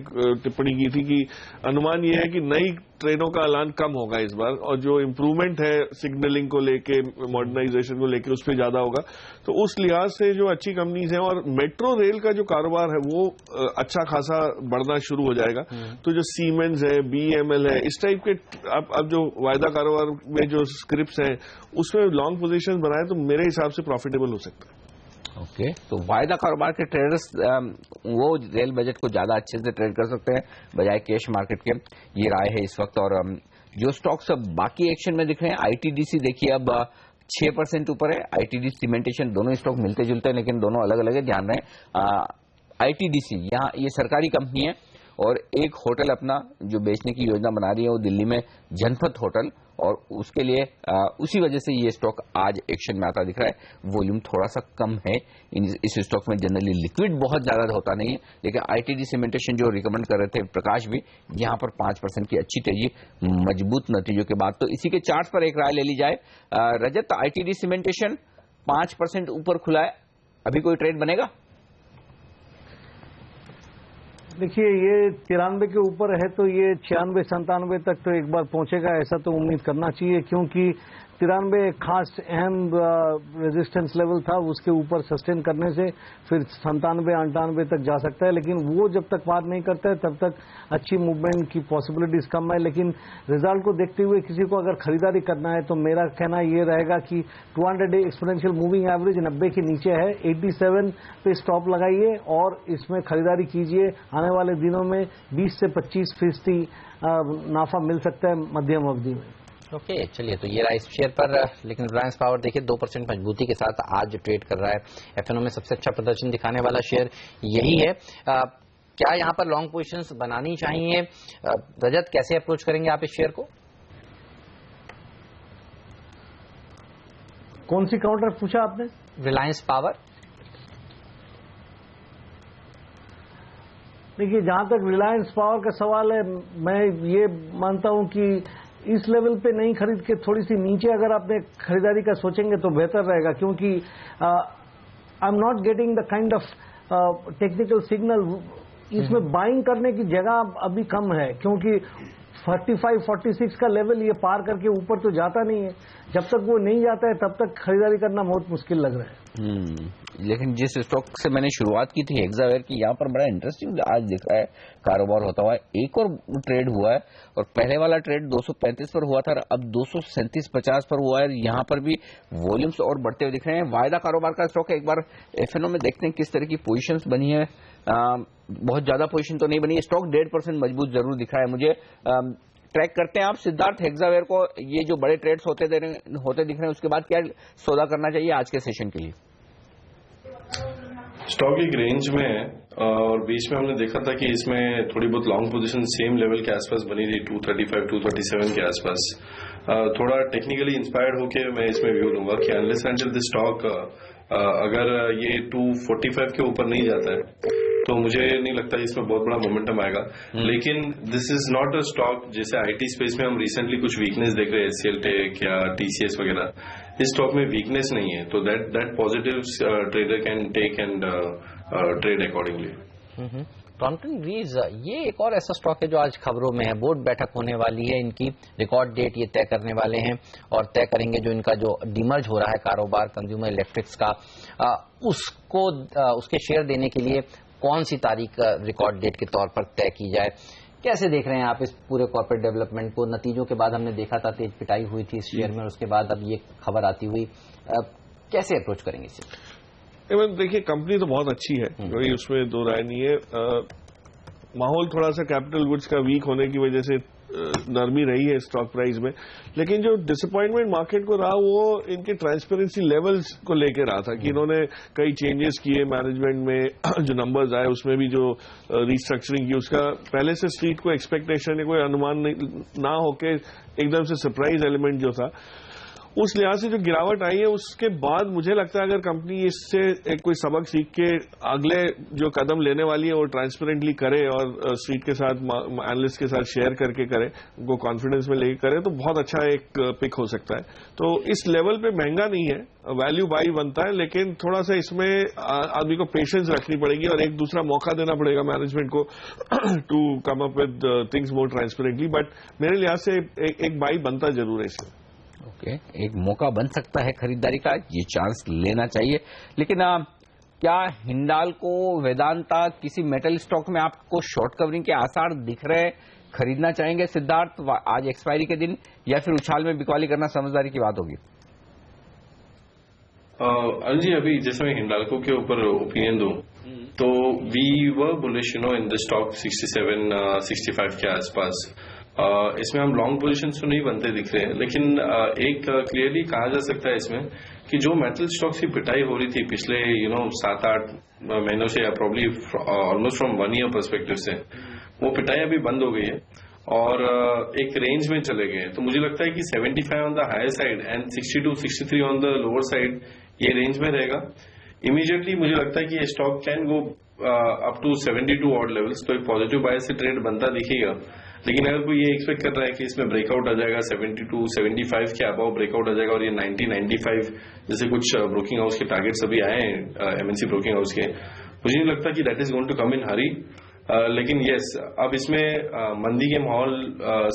टिप्पणी की थी कि अनुमान ये है कि नई ट्रेनों का ऐलान कम होगा इस बार, और जो इम्प्रूवमेंट है सिग्नलिंग को लेके, मॉडर्नाइजेशन को लेके, उस पर ज्यादा होगा। तो उस लिहाज से जो अच्छी कंपनीज हैं, और मेट्रो रेल का जो कारोबार है वो अच्छा खासा बढ़ना शुरू हो जाएगा। तो जो सीमेंस है, बीएमएल है, इस टाइप के अब जो वायदा कारोबार में जो स्क्रिप्ट्स हैं उसमें लॉन्ग पोजीशन बनाए तो मेरे हिसाब से प्रॉफिटेबल हो सकता है। ओके, तो वायदा कारोबार के ट्रेडर्स वो रेल बजट को ज्यादा अच्छे से ट्रेड कर सकते हैं बजाय कैश मार्केट के, ये राय है इस वक्त। और जो स्टॉक्स अब बाकी एक्शन में दिख रहे हैं, आईटीडीसी देखिए अब 6% ऊपर है, आईटीडीसी सीमेंटेशन, दोनों स्टॉक मिलते जुलते हैं लेकिन दोनों अलग अलग है, ध्यान रहे। आईटीडीसी यहाँ ये सरकारी कंपनी है, और एक होटल अपना जो बेचने की योजना बना रही है वो दिल्ली में जनपद होटल, और उसके लिए उसी वजह से ये स्टॉक आज एक्शन में आता दिख रहा है। वॉल्यूम थोड़ा सा कम है इस स्टॉक में, जनरली लिक्विड बहुत ज्यादा होता नहीं है, लेकिन आईटीडी सीमेंटेशन जो रिकमेंड कर रहे थे प्रकाश भी, यहाँ पर 5% की अच्छी तेजी मजबूत नतीजों के बाद। तो इसी के चार्ट पर एक राय ले ली जाए। रजत, आईटीडी सीमेंटेशन 5% ऊपर खुला है, अभी कोई ट्रेड बनेगा? देखिए, ये 93 के ऊपर है तो ये 96-97 तक तो एक बार पहुंचेगा, ऐसा तो उम्मीद करना चाहिए, क्योंकि 93 एक खास अहम रेजिस्टेंस लेवल था, उसके ऊपर सस्टेन करने से फिर 97-98 तक जा सकता है, लेकिन वो जब तक पार नहीं करता है तब तक अच्छी मूवमेंट की पॉसिबिलिटीज कम है। लेकिन रिजल्ट को देखते हुए किसी को अगर खरीदारी करना है तो मेरा कहना ये रहेगा कि 200 डे एक्सपोनेंशियल मूविंग एवरेज 90 के नीचे है, 87 पे स्टॉप लगाइए और इसमें खरीदारी कीजिए। आने वाले दिनों में 20 से 25% नाफा मिल सकता है मध्यम अवधि में। ओके, चलिए, तो ये रहा इस शेयर पर। लेकिन रिलायंस पावर देखिए 2% मजबूती के साथ आज ट्रेड कर रहा है। एफएनओ में सबसे अच्छा प्रदर्शन दिखाने वाला शेयर यही है। क्या यहाँ पर लॉन्ग पोजीशंस बनानी चाहिए? रजत, कैसे अप्रोच करेंगे आप इस शेयर को? कौन सी काउंटर पूछा आपने? रिलायंस पावर। देखिए, जहां तक रिलायंस पावर का सवाल है, मैं ये मानता हूं कि इस लेवल पे नहीं खरीद के थोड़ी सी नीचे अगर आपने खरीदारी का सोचेंगे तो बेहतर रहेगा, क्योंकि I am not getting the kind of technical signal. इसमें बाइंग करने की जगह अभी कम है, क्योंकि 45-46 का लेवल ये पार करके ऊपर तो जाता नहीं है। जब तक वो नहीं जाता है तब तक खरीदारी करना बहुत मुश्किल लग रहा है। लेकिन जिस स्टॉक से मैंने शुरुआत की थी हेक्सावेयर की, यहाँ पर बड़ा इंटरेस्टिंग आज दिख रहा है कारोबार होता हुआ। एक और ट्रेड हुआ है और पहले वाला ट्रेड 235 पर हुआ था, अब 237.50 पर हुआ है। यहाँ पर भी वॉल्यूम्स और बढ़ते हुए दिख रहे हैं। वायदा कारोबार का स्टॉक है। एक बार एफएनओ में देखते हैं किस तरह की पोजीशंस बनी है। बहुत ज्यादा पोजीशन तो नहीं बनी है। स्टॉक 1.5% मजबूत जरूर दिख रहा है मुझे। ट्रैक करते हैं आप सिद्धार्थ हेक्सावेयर को। ये जो बड़े ट्रेड्स होते दिख रहे हैं, उसके बाद क्या सौदा करना चाहिए आज के सेशन के लिए? स्टॉक एक रेंज में है और बीच में हमने देखा था कि इसमें थोड़ी बहुत लॉन्ग पोजीशन सेम लेवल के आसपास बनी थी, 235-237 के आसपास। थोड़ा टेक्निकली इंस्पायर्ड होके मैं इसमें व्यू लूंगा कि अनलेस अंटिल दिस स्टॉक अगर ये 245 के ऊपर नहीं जाता है तो मुझे नहीं लगता इसमें बहुत बड़ा मोमेंटम आएगा। लेकिन this is not a stock जैसे आईटी स्पेस में हम रिसेंटली कुछ वीकनेस देख रहे हैं, एचसीएल टेक या टीसीएस वगैरह। इस स्टॉक में वीकनेस नहीं है, तो that positive trader can take and trade accordingly. Crompton Greaves, ये एक और ऐसा स्टॉक है जो आज खबरों में है। बोर्ड बैठक होने वाली है, इनकी रिकॉर्ड डेट ये तय करने वाले हैं और तय करेंगे जो इनका जो डिमर्ज हो रहा है कारोबार कंज्यूमर इलेक्ट्रिक्स का, उसको उसके शेयर देने के लिए कौन सी तारीख रिकॉर्ड डेट के तौर पर तय की जाए। कैसे देख रहे हैं आप इस पूरे कॉर्पोरेट डेवलपमेंट को? नतीजों के बाद हमने देखा था तेज पिटाई हुई थी इस शेयर में और उसके बाद अब ये खबर आती हुई, कैसे अप्रोच करेंगे इसे? देखिए, कंपनी तो बहुत अच्छी है, कोई उसमें दो राय नहीं है। माहौल थोड़ा सा कैपिटल गुड्स का वीक होने की वजह से नरमी रही है स्टॉक प्राइस में, लेकिन जो डिसअपॉइंटमेंट मार्केट को रहा वो इनके ट्रांसपेरेंसी लेवल्स को लेकर रहा था कि इन्होंने कई चेंजेस किए मैनेजमेंट में। जो नंबर्स आए उसमें भी जो रिस्ट्रक्चरिंग की, उसका पहले से स्ट्रीट को एक्सपेक्टेशन है, कोई अनुमान ना होके एकदम से सरप्राइज एलिमेंट जो था, उस लिहाज से जो गिरावट आई है उसके बाद मुझे लगता है अगर कंपनी इससे एक कोई सबक सीख के अगले जो कदम लेने वाली है वो ट्रांसपेरेंटली करे और स्ट्रीट के साथ एनालिस्ट के साथ शेयर करके करे, उनको कॉन्फिडेंस में लेके करे, तो बहुत अच्छा एक पिक हो सकता है। तो इस लेवल पे महंगा नहीं है, वैल्यू बाई बनता है, लेकिन थोड़ा सा इसमें आदमी को पेशेंस रखनी पड़ेगी और एक दूसरा मौका देना पड़ेगा मैनेजमेंट को to come up with things more transparently. But मेरे लिहाज से एक बाई बनता जरूर है इसमें। ओके, एक मौका बन सकता है खरीदारी का, ये चांस लेना चाहिए। लेकिन क्या हिंडाल्को, वेदांता, किसी मेटल स्टॉक में आपको शॉर्ट कवरिंग के आसार दिख रहे हैं? खरीदना चाहेंगे सिद्धार्थ आज एक्सपायरी के दिन, या फिर उछाल में बिकवाली करना समझदारी की बात होगी? अनिल जी, अभी जैसे मैं हिंडाल्को के ऊपर ओपिनियन दूं तो we were bullish in the stock 67-65 के आसपास। इसमें हम लॉन्ग पोजीशन तो नहीं बनते दिख रहे हैं, लेकिन एक क्लियरली कहा जा सकता है इसमें कि जो मेटल स्टॉक्स की पिटाई हो रही थी पिछले 7-8 महीनों से, या probably almost from 1 year perspective से, वो पिटाई अभी बंद हो गई है और एक रेंज में चले गए। तो मुझे लगता है कि 75 on the higher side and 62-63 on the lower side, ये रेंज में रहेगा। इमीडिएटली मुझे लगता है कि ये stock can go up to 72 odd levels, तो एक पॉजिटिव बायस से ट्रेड बनता दिखेगा। लेकिन अगर कोई ये एक्सपेक्ट कर रहा है कि इसमें ब्रेकआउट आ जाएगा 72-75 के अबाव ब्रेकआउट आ जाएगा और ये 90-95 जैसे कुछ ब्रोकिंग हाउस के टारगेट्स अभी आए हैं एमएनसी ब्रोकिंग हाउस के, मुझे नहीं लगता कि that is going to come in hurry. लेकिन यस, अब इसमें मंदी के माहौल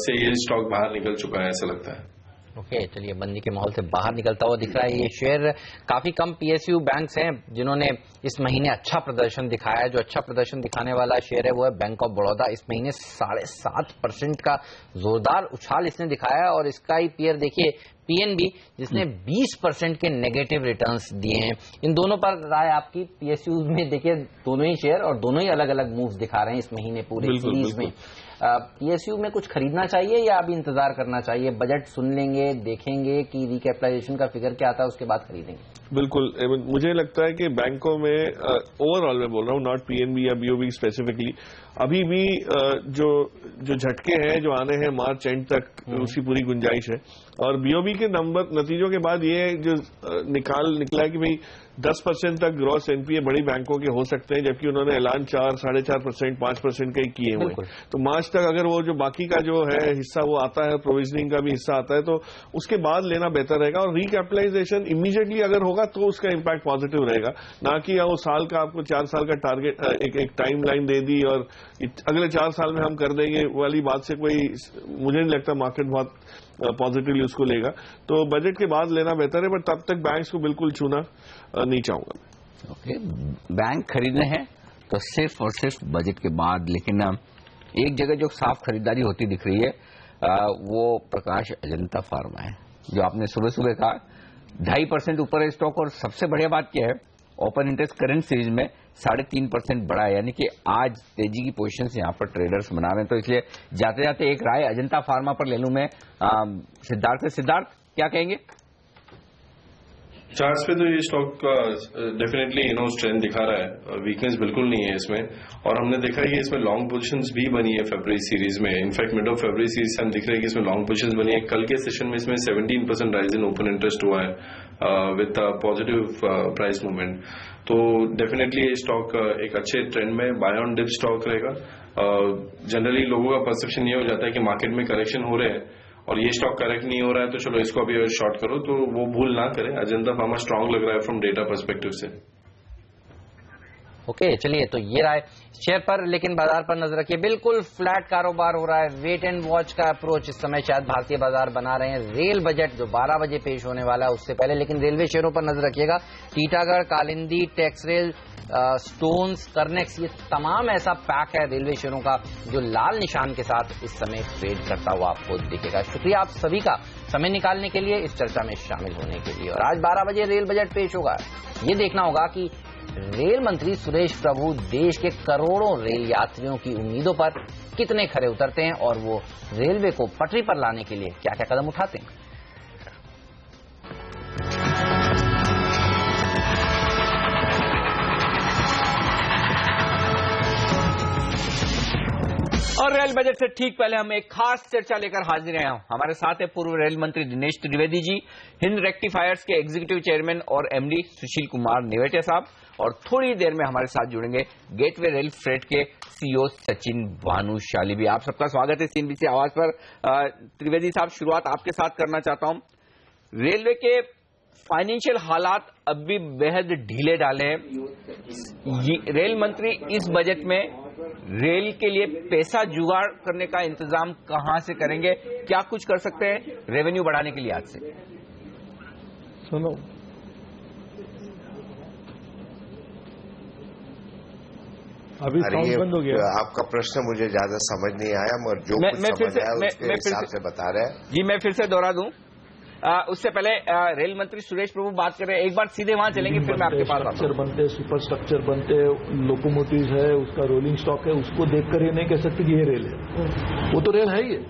से ये स्टॉक बाहर निकल चुका है ऐसा लगता है। ओके, चलिए मंदी के माहौल से बाहर निकलता हुआ दिख रहा है ये शेयर। काफी कम पीएसयू बैंक्स हैं जिन्होंने इस महीने अच्छा प्रदर्शन दिखाया है। जो अच्छा प्रदर्शन दिखाने वाला शेयर है वो है बैंक ऑफ बड़ौदा। इस महीने 7.5% का जोरदार उछाल इसने दिखाया है और इसका ही पेयर देखिए पीएनबी जिसने 20% के नेगेटिव रिटर्न्स दिए हैं। इन दोनों पर राय आपकी? पीएसयू में देखिए दोनों ही शेयर और दोनों ही अलग अलग मूव्स दिखा रहे हैं इस महीने पूरे सीरीज में। पीएसयू में कुछ खरीदना चाहिए या अभी इंतजार करना चाहिए? बजट सुन लेंगे, देखेंगे कि रिकैपिटलाइजेशन का फिगर क्या आता है, उसके बाद खरीदेंगे? बिल्कुल, मुझे लगता है कि बैंकों में ओवरऑल मैं बोल रहा हूँ, नॉट पीएनबी या बीओबी स्पेसिफिकली, अभी भी जो झटके हैं जो आने हैं मार्च एंड तक उसकी पूरी गुंजाइश है। और बीओबी के नतीजों के बाद ये जो निकला है कि भाई 10% तक ग्रॉस एनपीए बड़ी बैंकों के हो सकते हैं, जबकि उन्होंने ऐलान 4, 4.5%, 5% के किए हुए। तो मार्च तक अगर वो जो बाकी का जो है हिस्सा वो आता है, प्रोविजनिंग का भी हिस्सा आता है, तो उसके बाद लेना बेहतर रहेगा। और रिकैपिटलाइजेशन इमीडिएटली अगर होगा तो उसका इम्पैक्ट पॉजिटिव रहेगा, ना कि वो साल का आपको 4 साल का टारगेट एक टाइम लाइन दे दी और अगले 4 साल में हम कर देंगे वाली बात से कोई, मुझे नहीं लगता मार्केट बहुत पॉजिटिवली उसको लेगा। तो बजट के बाद लेना बेहतर है, पर तब तक बैंक्स को बिल्कुल छूना नहीं चाहूंगा। ओके, बैंक खरीदने हैं तो सिर्फ और सिर्फ बजट के बाद। लेकिन एक जगह जो साफ खरीदारी होती दिख रही है वो प्रकाश अजंता फार्मा है, जो आपने सुबह सुबह कहा 2.5% ऊपर है स्टॉक। और सबसे बढ़िया बात क्या है, ओपन इंटरेस्ट करंट सीरीज में 3.5% बढ़ा है, यानी कि आज तेजी की पोजीशन से यहां पर ट्रेडर्स बना रहे हैं। तो इसलिए जाते जाते एक राय अजंता फार्मा पर ले लूं मैं सिद्धार्थ से। सिद्धार्थ, क्या कहेंगे? चार्ट्स पे तो ये स्टॉक डेफिनेटली स्ट्रेंथ दिखा रहा है, वीकनेस बिल्कुल नहीं है इसमें। और हमने देखा है कि इसमें लॉन्ग पोजीशंस भी बनी है फरवरी सीरीज में। In fact mid of February series से हम दिख रहे हैं कि इसमें लॉन्ग पोजीशंस बनी है। कल के सेशन में इसमें 17% राइज इन ओपन इंटरेस्ट हुआ है विद पॉजिटिव प्राइस मूवमेंट। तो डेफिनेटली ये स्टॉक एक अच्छे ट्रेंड में बाय ऑन डिप स्टॉक रहेगा। जनरली लोगों का परसेप्शन ये हो जाता है कि मार्केट में करेक्शन हो रहे हैं और ये स्टॉक करेक्ट नहीं हो रहा है तो चलो इसको अभी शॉर्ट करो, तो वो भूल ना करें। अजंता फार्मा स्ट्रांग लग रहा है फ्रॉम डेटा पर्सपेक्टिव से। ओके, चलिए तो ये रहा है शेयर पर। लेकिन बाजार पर नजर रखिए, बिल्कुल फ्लैट कारोबार हो रहा है। वेट एंड वॉच का अप्रोच इस समय शायद भारतीय बाजार बना रहे हैं। रेल बजट जो 12 बजे पेश होने वाला है उससे पहले, लेकिन रेलवे शेयरों पर नजर रखिएगा। टीटागढ़, कालिंदी, टेक्स रेल, स्टोन्स, करनेक्स, ये तमाम ऐसा पैक है रेलवे शेयरों का जो लाल निशान के साथ इस समय ट्रेड करता हुआ आपको दिखेगा। शुक्रिया आप सभी का समय निकालने के लिए, इस चर्चा में शामिल होने के लिए। और आज 12 बजे रेल बजट पेश होगा। ये देखना होगा कि रेल मंत्री सुरेश प्रभु देश के करोड़ों रेल यात्रियों की उम्मीदों पर कितने खरे उतरते हैं और वो रेलवे को पटरी पर लाने के लिए क्या क्या कदम उठाते हैं। और रेल बजट से ठीक पहले हम एक खास चर्चा लेकर हाजिर हैं। हमारे साथ है पूर्व रेल मंत्री दिनेश त्रिवेदी जी, हिंद रेक्टिफायर्स के एग्जीक्यूटिव चेयरमैन और एमडी सुशील कुमार नेवेटिया साहब, और थोड़ी देर में हमारे साथ जुड़ेंगे गेटवे रेल फ्रेट के सीईओ सचिन भानुशाली भी। आप सबका स्वागत है सीएनबीसी आवाज पर। त्रिवेदी साहब, शुरुआत आपके साथ करना चाहता हूं। रेलवे के फाइनेंशियल हालात अब भी बेहद ढीले डाले हैं। रेल मंत्री इस बजट में रेल के लिए पैसा जुगाड़ करने का इंतजाम कहां से करेंगे? क्या कुछ कर सकते हैं रेवेन्यू बढ़ाने के लिए आज से? सुनो, अभी साउंड बंद हो गया। आपका प्रश्न मुझे ज्यादा समझ नहीं आया, मगर जो कुछ समझ आया उसके हिसाब से बता रहे हैं। जी, मैं फिर से दोहरा दूं। उससे पहले रेल मंत्री सुरेश प्रभु बात कर रहे हैं, एक बार सीधे वहां चलेंगे फिर मैं आपके पास आता हूं। स्ट्रक्चर बनते, सुपर स्ट्रक्चर बनते, लोकोमोटिव है, उसका रोलिंग स्टॉक है, उसको देखकर ये नहीं कह सकते कि ये रेल है। वो तो रेल है ही है,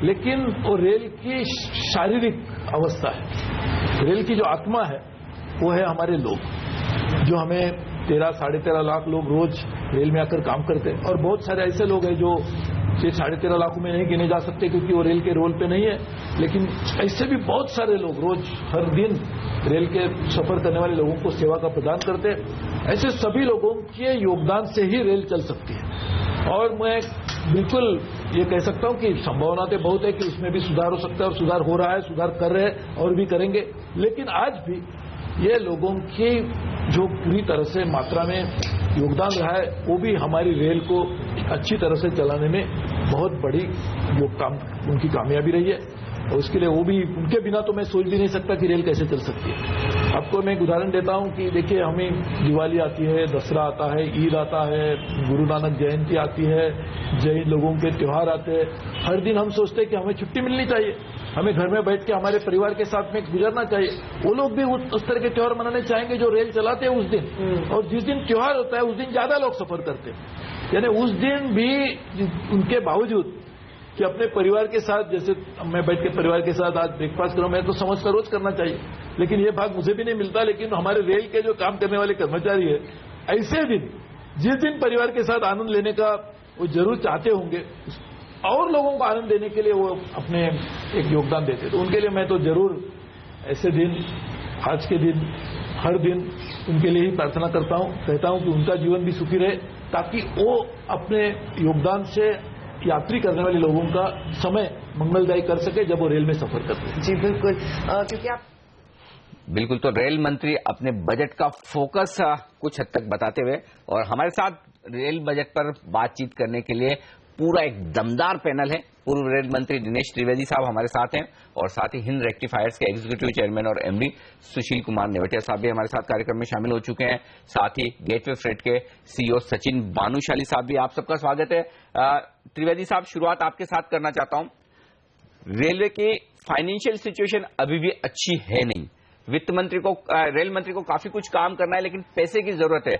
लेकिन वो रेल की शारीरिक अवस्था है। रेल की जो आत्मा है वो है हमारे लोग, जो हमें 13 साढ़े 13 लाख लोग रोज रेल में आकर काम करते हैं। और बहुत सारे ऐसे लोग हैं जो 13.5 लाख में नहीं गिने जा सकते क्योंकि वो रेल के रोल पे नहीं है, लेकिन ऐसे भी बहुत सारे लोग रोज हर दिन रेल के सफर करने वाले लोगों को सेवा का प्रदान करते हैं। ऐसे सभी लोगों के योगदान से ही रेल चल सकती है। और मैं बिल्कुल ये कह सकता हूं कि संभावना तो बहुत है कि उसमें भी सुधार हो सकता है, और सुधार हो रहा है, सुधार कर रहे हैं और भी करेंगे। लेकिन आज भी ये लोगों की जो पूरी तरह से मात्रा में योगदान रहा है, वो भी हमारी रेल को अच्छी तरह से चलाने में बहुत बड़ी योगदान उनकी कामयाबी रही है। और उसके लिए वो भी, उनके बिना तो मैं सोच भी नहीं सकता कि रेल कैसे चल सकती है। आपको मैं एक उदाहरण देता हूं कि देखिए, हमें दिवाली आती है, दसरा आता है, ईद आता है, गुरु नानक जयंती आती है, जैन लोगों के त्यौहार आते हैं। हर दिन हम सोचते हैं कि हमें छुट्टी मिलनी चाहिए, हमें घर में बैठ के हमारे परिवार के साथ में गुजरना चाहिए। वो लोग भी उस तरह के त्यौहार मनाने चाहेंगे जो रेल चलाते हैं उस दिन। और जिस दिन त्यौहार होता है उस दिन ज्यादा लोग सफर करते हैं। यानी उस दिन भी उनके बावजूद कि अपने परिवार के साथ, जैसे मैं बैठ के परिवार के साथ आज ब्रेकफास्ट करूं, मैं तो समझकर रोज करना चाहिए, लेकिन ये भाग मुझे भी नहीं मिलता। लेकिन हमारे रेल के जो काम करने वाले कर्मचारी है, ऐसे दिन जिस दिन परिवार के साथ आनंद लेने का वो जरूर चाहते होंगे और लोगों को आनंद देने के लिए वो अपने एक योगदान देते, तो उनके लिए मैं तो जरूर ऐसे दिन, आज के दिन, हर दिन उनके लिए ही प्रार्थना करता हूं, कहता हूं कि उनका जीवन भी सुखी रहे, ताकि वो अपने योगदान से यात्री करने वाले लोगों का समय मंगलदायी कर सके जब वो रेल में सफर करते हैं। जी बिल्कुल, क्योंकि आप बिल्कुल, तो रेल मंत्री अपने बजट का फोकस कुछ हद तक बताते हुए, और हमारे साथ रेल बजट पर बातचीत करने के लिए पूरा एक दमदार पैनल है। पूर्व रेल मंत्री दिनेश त्रिवेदी साहब हमारे साथ हैं, और साथ ही हिंद रेक्टिफायर्स के एग्जीक्यूटिव चेयरमैन और एमडी सुशील कुमार नेवटिया साहब भी हमारे साथ कार्यक्रम में शामिल हो चुके हैं। साथ ही गेटवे फ्रेट के सीईओ सचिन भानुशाली साहब भी। आप सबका स्वागत है। त्रिवेदी साहब, शुरुआत आपके साथ करना चाहता हूं। रेलवे की फाइनेंशियल सिचुएशन अभी भी अच्छी है नहीं, वित्त मंत्री को, रेल मंत्री को काफी कुछ काम करना है, लेकिन पैसे की जरूरत है।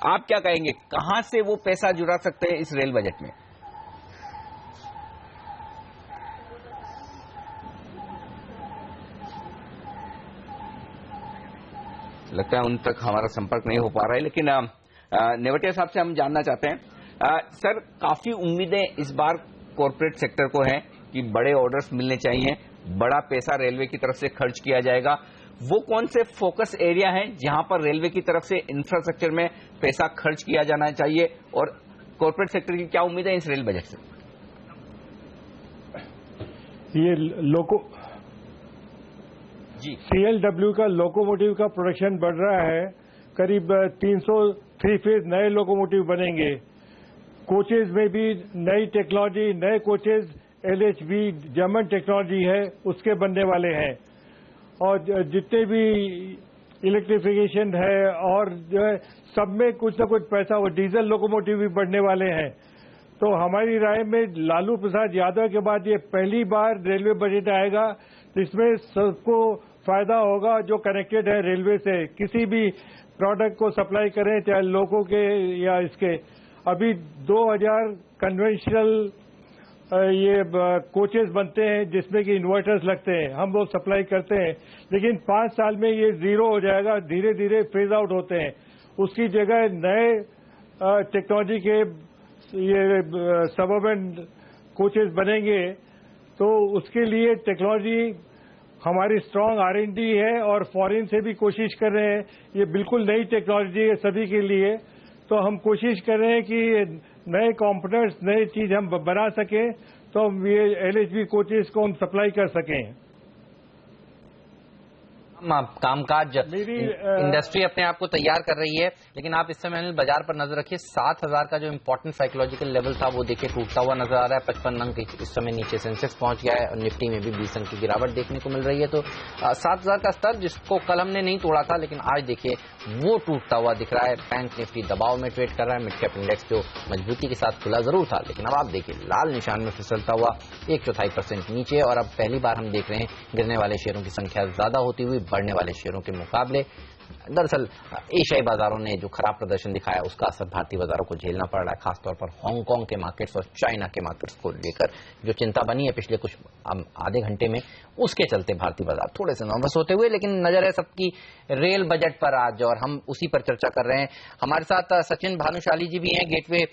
आप क्या कहेंगे, कहां से वो पैसा जुड़ा सकते हैं इस रेल बजट में? लगता है उन तक हमारा संपर्क नहीं हो पा रहा है, लेकिन नेवटिया साहब से हम जानना चाहते हैं। सर, काफी उम्मीदें इस बार कॉर्पोरेट सेक्टर को हैं कि बड़े ऑर्डर्स मिलने चाहिए, बड़ा पैसा रेलवे की तरफ से खर्च किया जाएगा। वो कौन से फोकस एरिया हैं जहां पर रेलवे की तरफ से इंफ्रास्ट्रक्चर में पैसा खर्च किया जाना चाहिए, और कॉर्पोरेट सेक्टर की क्या उम्मीद है इस रेल बजट से? ये CLW का लोकोमोटिव का प्रोडक्शन बढ़ रहा है, करीब 303 फेज नए लोकोमोटिव बनेंगे। कोचेज में भी नई टेक्नोलॉजी, नए कोचेज LHB जर्मन टेक्नोलॉजी है उसके बनने वाले हैं, और जितने भी इलेक्ट्रिफिकेशन है और जो है सब में कुछ न कुछ पैसा, वो डीजल लोकोमोटिव भी बढ़ने वाले हैं। तो हमारी राय में लालू प्रसाद यादव के बाद ये पहली बार रेलवे बजट आएगा जिसमें सबको फायदा होगा जो कनेक्टेड है रेलवे से, किसी भी प्रोडक्ट को सप्लाई करें, चाहे लोगों के या इसके। अभी 2000 कन्वेंशनल ये कोचेस बनते हैं जिसमें कि इन्वर्टर्स लगते हैं, हम लोग सप्लाई करते हैं, लेकिन 5 साल में ये जीरो हो जाएगा, धीरे धीरे फेज आउट होते हैं। उसकी जगह नए टेक्नोलॉजी के ये सबअर्बन कोचेस बनेंगे, तो उसके लिए टेक्नोलॉजी हमारी स्ट्रांग R&D है और फॉरेन से भी कोशिश कर रहे हैं। ये बिल्कुल नई टेक्नोलॉजी है सभी के लिए, तो हम कोशिश कर रहे हैं कि नए कंपोनेंट्स, नई चीज हम बना सकें, तो हम ये LHB कोचेस को हम सप्लाई कर सकें। कामकाज इंडस्ट्री अपने आप को तैयार कर रही है, लेकिन आप इस समय बाजार पर नजर रखिए। 7000 का जो इंपॉर्टेंट साइकोलॉजिकल लेवल था वो देखिए टूटता हुआ नजर आ रहा है। 55 अंक इस समय नीचे सेंसेक्स पहुंच गया है, और निफ्टी में भी 20 अंक की गिरावट देखने को मिल रही है। तो 7000 का स्तर जिसको कल हमने नहीं तोड़ा था, लेकिन आज देखिए वो टूटता हुआ दिख रहा है। बैंक निफ्टी दबाव में ट्रेड कर रहा है। मिड कैप इंडेक्स जो मजबूती के साथ खुला जरूर था, लेकिन अब आप देखिए लाल निशान में फिसलता हुआ 1/4% नीचे, और अब पहली बार हम देख रहे हैं गिरने वाले शेयरों की संख्या ज्यादा होती हुई बढ़ने वाले शेयरों के मुकाबले। दरअसल एशियाई बाजारों ने जो खराब प्रदर्शन दिखाया उसका असर भारतीय बाजारों को झेलना पड़ रहा है, खासतौर पर हांगकांग के मार्केट्स और चाइना के मार्केट्स को लेकर जो चिंता बनी है पिछले कुछ आधे घंटे में, उसके चलते भारतीय बाजार थोड़े से नर्वस होते हुए। लेकिन नजर है सबकी रेल बजट पर आज, और हम उसी पर चर्चा कर रहे हैं। हमारे साथ सचिन भानुशाली जी भी हैं, गेटवे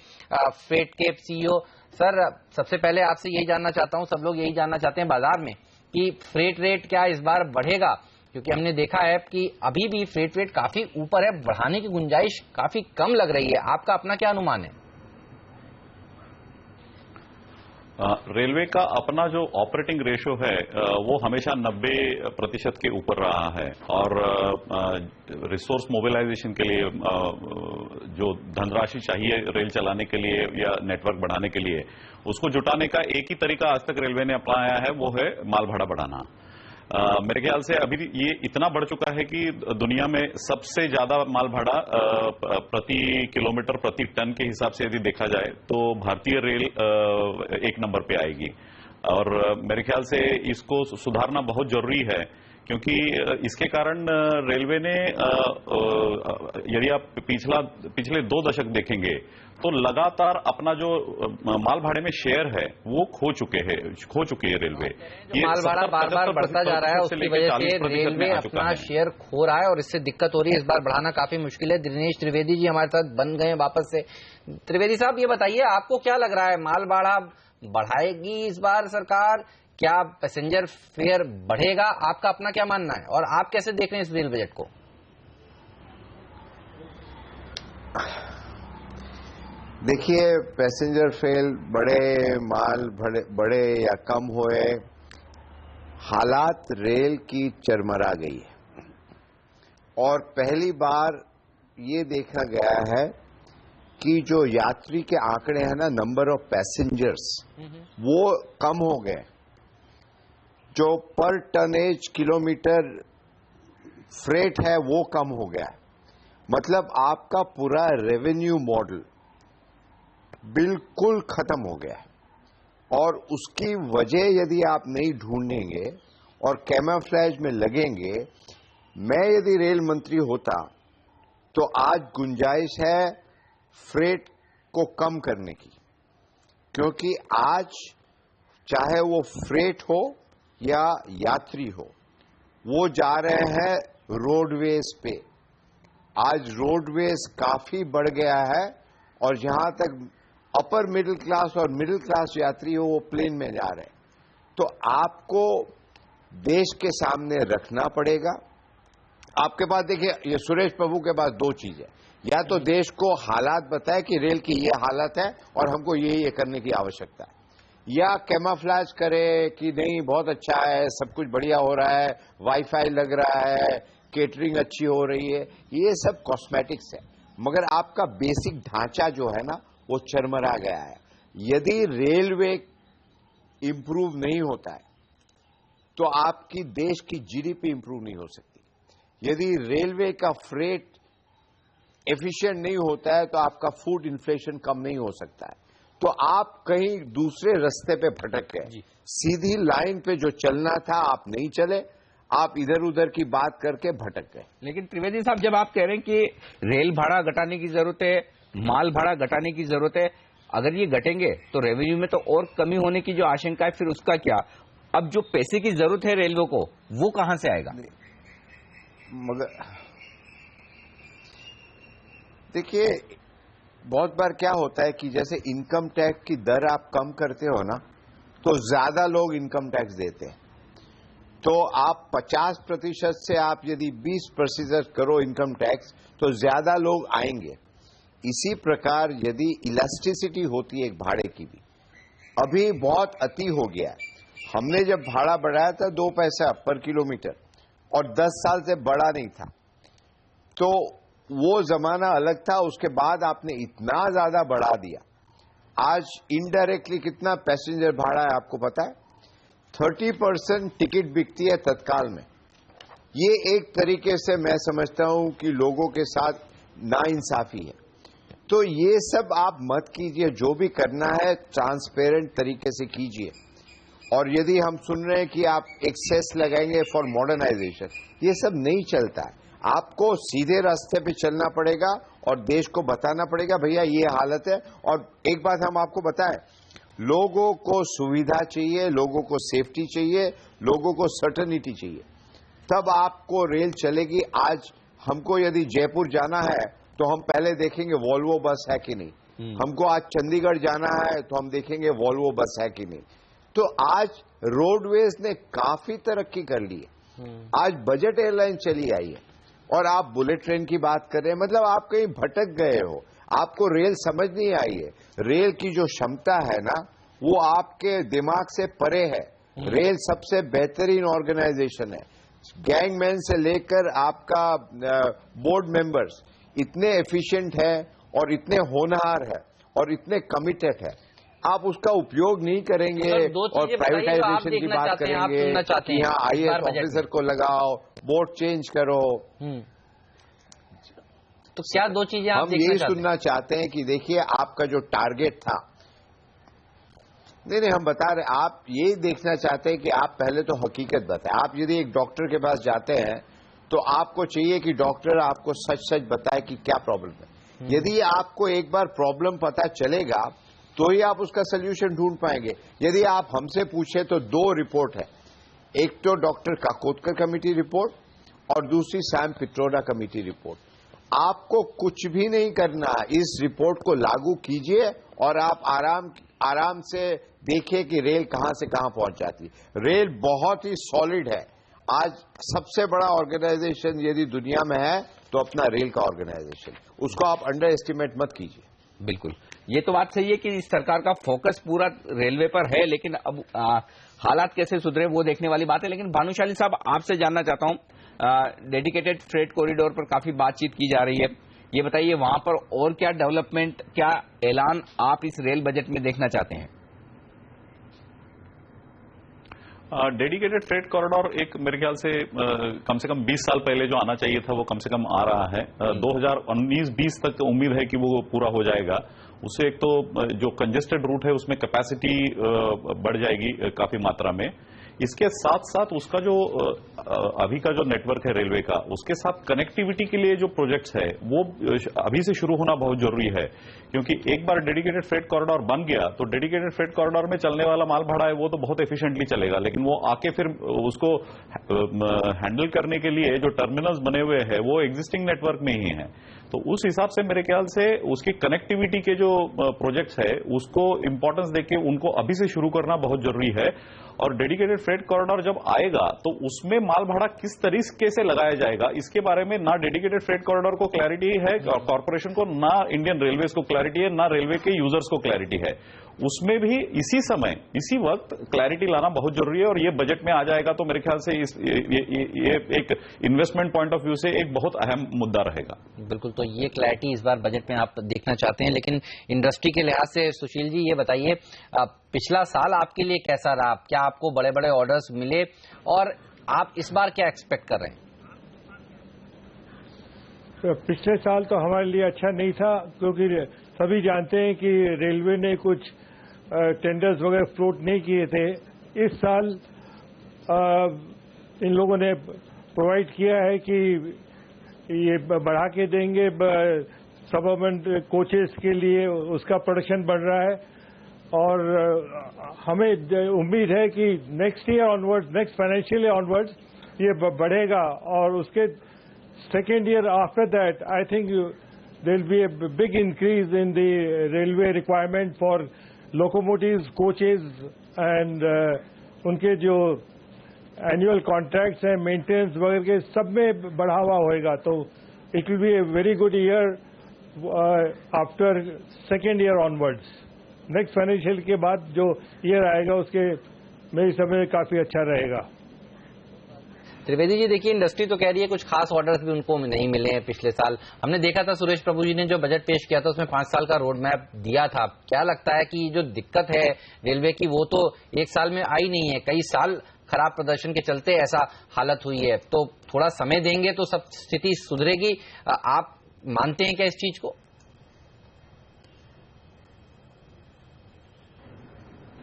फ्रेट के CEO। सर, सबसे पहले आपसे यही जानना चाहता हूं, सब लोग यही जानना चाहते हैं बाजार में कि फ्रेट रेट क्या इस बार बढ़ेगा, क्योंकि हमने देखा है कि अभी भी फ्रेट रेट काफी ऊपर है, बढ़ाने की गुंजाइश काफी कम लग रही है। आपका अपना क्या अनुमान है? रेलवे का अपना जो ऑपरेटिंग रेशो है वो हमेशा 90% के ऊपर रहा है, और रिसोर्स मोबिलाइजेशन के लिए जो धनराशि चाहिए रेल चलाने के लिए या नेटवर्क बढ़ाने के लिए, उसको जुटाने का एक ही तरीका आज तक रेलवे ने अपनाया है, वो है माल भाड़ा बढ़ाना। मेरे ख्याल से अभी ये इतना बढ़ चुका है कि दुनिया में सबसे ज्यादा माल भाड़ा प्रति किलोमीटर प्रति टन के हिसाब से यदि देखा जाए तो भारतीय रेल एक नंबर पे आएगी। और मेरे ख्याल से इसको सुधारना बहुत जरूरी है, क्योंकि इसके कारण रेलवे ने यदि आप पिछले 2 दशक देखेंगे तो लगातार अपना जो माल भाड़े में शेयर है वो खो चुकी है रेलवे। ये माल भाड़ा बार बार बढ़ता जा रहा है, उसकी वजह से रेलवे अपना शेयर खो रहा है और इससे दिक्कत हो रही है। इस बार बढ़ाना काफी मुश्किल है। दिनेश त्रिवेदी जी हमारे साथ बन गए वापस से। त्रिवेदी साहब, ये बताइए आपको क्या लग रहा है, माल भाड़ा बढ़ाएगी इस बार सरकार? क्या पैसेंजर फेयर बढ़ेगा? आपका अपना क्या मानना है और आप कैसे देख रहे हैं इस रेल बजट को? देखिए, पैसेंजर फेयर बढ़े, माल बढ़े या कम होए, हालात रेल की चरमरा गई है। और पहली बार ये देखा गया है कि जो यात्री के आंकड़े हैं ना, नंबर ऑफ पैसेंजर्स, वो कम हो गए। जो पर टनेज किलोमीटर फ्रेट है वो कम हो गया। मतलब आपका पूरा रेवेन्यू मॉडल बिल्कुल खत्म हो गया है। और उसकी वजह यदि आप नहीं ढूंढेंगे और कैमोफ्लेज में लगेंगे, मैं यदि रेल मंत्री होता तो आज गुंजाइश है फ्रेट को कम करने की, क्योंकि आज चाहे वो फ्रेट हो या यात्री हो, वो जा रहे हैं रोडवेज पे। आज रोडवेज काफी बढ़ गया है और जहां तक अपर मिडिल क्लास और मिडिल क्लास यात्री हो वो प्लेन में जा रहे हैं। तो आपको देश के सामने रखना पड़ेगा। आपके पास देखिए, ये सुरेश प्रभु के पास 2 चीज है, या तो देश को हालात बताए कि रेल की ये हालत है और हमको ये करने की आवश्यकता है, या कैमोफ्लेज करे कि नहीं बहुत अच्छा है, सब कुछ बढ़िया हो रहा है, वाईफाई लग रहा है, केटरिंग अच्छी हो रही है। ये सब कॉस्मेटिक्स है, मगर आपका बेसिक ढांचा जो है ना वो चरमरा गया है। यदि रेलवे इंप्रूव नहीं होता है तो आपकी देश की जीडीपी इंप्रूव नहीं हो सकती। यदि रेलवे का फ्रेट एफिशिएंट नहीं होता है तो आपका फूड इन्फ्लेशन कम नहीं हो सकता है। तो आप कहीं दूसरे रास्ते पे भटक गए। सीधी लाइन पे जो चलना था आप नहीं चले, आप इधर उधर की बात करके भटक गए। लेकिन त्रिवेदी साहब, जब आप कह रहे हैं कि रेल भाड़ा घटाने की जरूरत है, माल भाड़ा घटाने की जरूरत है, अगर ये घटेंगे तो रेवेन्यू में तो और कमी होने की जो आशंका है, फिर उसका क्या? अब जो पैसे की जरूरत है रेलवे को, वो कहां से आएगा? मगर देखिए, बहुत बार क्या होता है कि जैसे इनकम टैक्स की दर आप कम करते हो ना, तो ज्यादा लोग इनकम टैक्स देते हैं। तो आप 50% से आप यदि 20% करो इनकम टैक्स तो ज्यादा लोग आएंगे। इसी प्रकार यदि इलास्टिसिटी होती है एक भाड़े की भी, अभी बहुत अति हो गया। हमने जब भाड़ा बढ़ाया था 2 पैसा पर किलोमीटर और 10 साल से बढ़ा नहीं था, तो वो जमाना अलग था। उसके बाद आपने इतना ज्यादा बढ़ा दिया। आज इनडायरेक्टली कितना पैसेंजर भाड़ा है आपको पता है? 30% टिकट बिकती है तत्काल में। ये एक तरीके से मैं समझता हूं कि लोगों के साथ नाइंसाफी है। तो ये सब आप मत कीजिए, जो भी करना है ट्रांसपेरेंट तरीके से कीजिए। और यदि हम सुन रहे हैं कि आप एक्सेस लगाएंगे फॉर मॉडर्नाइजेशन, ये सब नहीं चलता है। आपको सीधे रास्ते पे चलना पड़ेगा और देश को बताना पड़ेगा भैया ये हालत है। और एक बात हम आपको बताएं, लोगों को सुविधा चाहिए, लोगों को सेफ्टी चाहिए, लोगों को सर्टेनिटी चाहिए, तब आपको रेल चलेगी। आज हमको यदि जयपुर जाना है तो हम पहले देखेंगे वॉल्वो बस है कि नहीं। हमको आज चंडीगढ़ जाना है तो हम देखेंगे वॉल्वो बस है कि नहीं। तो आज रोडवेज ने काफी तरक्की कर ली है। आज बजट एयरलाइन चली आई है और आप बुलेट ट्रेन की बात कर रहे हैं। मतलब आप कहीं भटक गए हो, आपको रेल समझ नहीं आई है। रेल की जो क्षमता है ना, वो आपके दिमाग से परे है। रेल सबसे बेहतरीन ऑर्गेनाइजेशन है। गैंगमैन से लेकर आपका बोर्ड मेंबर्स इतने एफिशिएंट है और इतने होनहार है और इतने कमिटेड है, आप उसका उपयोग नहीं करेंगे और प्राइवेटाइजेशन की बात करेंगे कि यहाँ IAS ऑफिसर को लगाओ, बोर्ड चेंज करो। तो क्या दो चीजें आप हम ये सुनना चाहते हैं कि देखिए आपका जो टारगेट था, नहीं हम बता रहे, आप ये देखना चाहते हैं कि आप पहले तो हकीकत बताएं। आप यदि एक डॉक्टर के पास जाते हैं तो आपको चाहिए कि डॉक्टर आपको सच सच बताए कि क्या प्रॉब्लम है। यदि आपको एक बार प्रॉब्लम पता चलेगा तो ही आप उसका सोल्यूशन ढूंढ पाएंगे। यदि आप हमसे पूछे तो दो रिपोर्ट है, एक तो डॉक्टर काकोदकर कमेटी रिपोर्ट और दूसरी सैम पिट्रोडा कमेटी रिपोर्ट। आपको कुछ भी नहीं करना, इस रिपोर्ट को लागू कीजिए और आप आराम से देखिए कि रेल कहां से कहां पहुंच जाती है। रेल बहुत ही सॉलिड है। आज सबसे बड़ा ऑर्गेनाइजेशन यदि दुनिया में है तो अपना रेल का ऑर्गेनाइजेशन, उसको आप अंडर एस्टिमेट मत कीजिए। बिल्कुल, ये तो बात सही है कि इस सरकार का फोकस पूरा रेलवे पर है, लेकिन अब हालात कैसे सुधरे वो देखने वाली बात है। लेकिन भानुशाली साहब, आपसे जानना चाहता हूं, डेडिकेटेड फ्रेट कॉरिडोर पर काफी बातचीत की जा रही है, ये बताइए वहां पर और क्या डेवलपमेंट, क्या ऐलान आप इस रेल बजट में देखना चाहते हैं? डेडिकेटेड फ्रेट कॉरिडोर एक मेरे ख्याल से कम 20 साल पहले जो आना चाहिए था वो कम से कम आ रहा है। 2019-20 तक उम्मीद है कि वो पूरा हो जाएगा। उससे एक तो जो कंजेस्टेड रूट है उसमें कैपेसिटी बढ़ जाएगी काफी मात्रा में। इसके साथ साथ उसका जो अभी का जो नेटवर्क है रेलवे का, उसके साथ कनेक्टिविटी के लिए जो प्रोजेक्ट्स है वो अभी से शुरू होना बहुत जरूरी है, क्योंकि एक बार डेडिकेटेड फ्रेट कॉरिडोर बन गया तो डेडिकेटेड फ्रेट कॉरिडोर में चलने वाला माल भाड़ा है वो तो बहुत एफिशिएंटली चलेगा, लेकिन वो आके फिर उसको हैंडल करने के लिए जो टर्मिनल्स बने हुए हैं वो एग्जिस्टिंग नेटवर्क में ही है। तो उस हिसाब से मेरे ख्याल से उसकी कनेक्टिविटी के जो प्रोजेक्ट्स है उसको इंपॉर्टेंस देके उनको अभी से शुरू करना बहुत जरूरी है। और डेडिकेटेड फ्रेट कॉरिडोर जब आएगा तो उसमें माल भाड़ा किस तरीके से लगाया जाएगा इसके बारे में ना डेडिकेटेड फ्रेट कॉरिडोर को क्लैरिटी है, कॉर्पोरेशन को, ना इंडियन रेलवेज को क्लैरिटी है, ना रेलवे के यूजर्स को क्लैरिटी है। उसमें भी इसी वक्त क्लैरिटी लाना बहुत जरूरी है और ये बजट में आ जाएगा तो मेरे ख्याल से ये एक इन्वेस्टमेंट पॉइंट ऑफ व्यू से एक बहुत अहम मुद्दा रहेगा। बिल्कुल, तो ये क्लैरिटी इस बार बजट में आप देखना चाहते हैं। लेकिन इंडस्ट्री के लिहाज से सुशील जी ये बताइए, पिछला साल आपके लिए कैसा रहा? क्या आपको बड़े बड़े ऑर्डर्स मिले और आप इस बार क्या एक्सपेक्ट कर रहे हैं? तो पिछले साल तो हमारे लिए अच्छा नहीं था, क्योंकि सभी जानते हैं कि रेलवे ने कुछ टेंडर्स वगैरह फ्लोट नहीं किए थे। इस साल इन लोगों ने प्रोवाइड किया है कि ये बढ़ा के देंगे सबअर्बन कोचेस के लिए, उसका प्रोडक्शन बढ़ रहा है और हमें उम्मीद है कि next year onwards, next financial year onwards ये बढ़ेगा और उसके second year after that I think there will be a big increase in the railway requirement for locomotives, coaches and उनके जो annual contracts हैं, maintenance वगैरह के सब में बढ़ावा होएगा। तो it will be a very good year after second year onwards. Next financial के बाद जो year आएगा उसके मेरी समझ काफी अच्छा रहेगा। त्रिवेदी जी, देखिए इंडस्ट्री तो कह रही है कुछ खास ऑर्डर्स भी उनको नहीं मिले हैं पिछले साल। हमने देखा था सुरेश प्रभु जी ने जो बजट पेश किया था उसमें 5 साल का रोड मैप दिया था। क्या लगता है कि जो दिक्कत है रेलवे की वो तो एक साल में आई नहीं है, कई साल खराब प्रदर्शन के चलते ऐसा हालत हुई है, तो थोड़ा समय देंगे तो सब स्थिति सुधरेगी? आप मानते हैं क्या इस चीज को?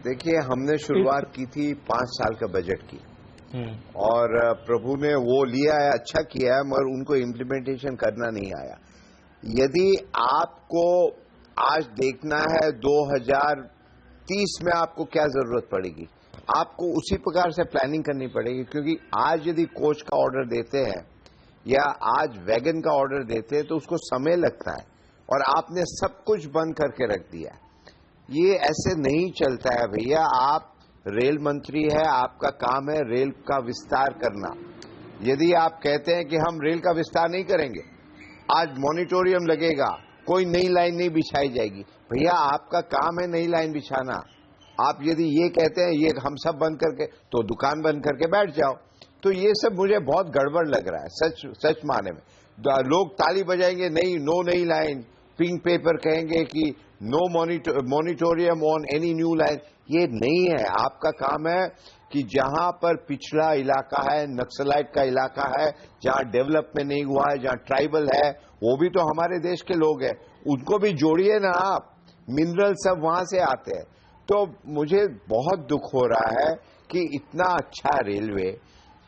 देखिए, हमने शुरुआत की थी 5 साल का बजट की और प्रभु ने वो लिया है, अच्छा किया है, मगर उनको इम्प्लीमेंटेशन करना नहीं आया। यदि आपको आज देखना है 2030 में आपको क्या जरूरत पड़ेगी, आपको उसी प्रकार से प्लानिंग करनी पड़ेगी, क्योंकि आज यदि कोच का ऑर्डर देते हैं या आज वैगन का ऑर्डर देते हैं तो उसको समय लगता है और आपने सब कुछ बंद करके रख दिया। ये ऐसे नहीं चलता है भैया। आप रेल मंत्री है, आपका काम है रेल का विस्तार करना। यदि आप कहते हैं कि हम रेल का विस्तार नहीं करेंगे, आज मॉनिटोरियम लगेगा, कोई नई लाइन नहीं बिछाई जाएगी, भैया आपका काम है नई लाइन बिछाना। आप यदि ये कहते हैं ये हम सब बंद करके, तो दुकान बंद करके बैठ जाओ। तो ये सब मुझे बहुत गड़बड़ लग रहा है सच माने में। लोग ताली बजाएंगे, नहीं, नो नई लाइन, पिंक पेपर कहेंगे कि no moratorium on any new line, ये नहीं है। आपका काम है कि जहां पर पिछड़ा इलाका है, नक्सलाइट का इलाका है, जहां डेवलपमेंट नहीं हुआ है, जहां ट्राइबल है, वो भी तो हमारे देश के लोग हैं, उनको भी जोड़िए ना आप। मिनरल सब वहां से आते हैं। तो मुझे बहुत दुख हो रहा है कि इतना अच्छा रेलवे,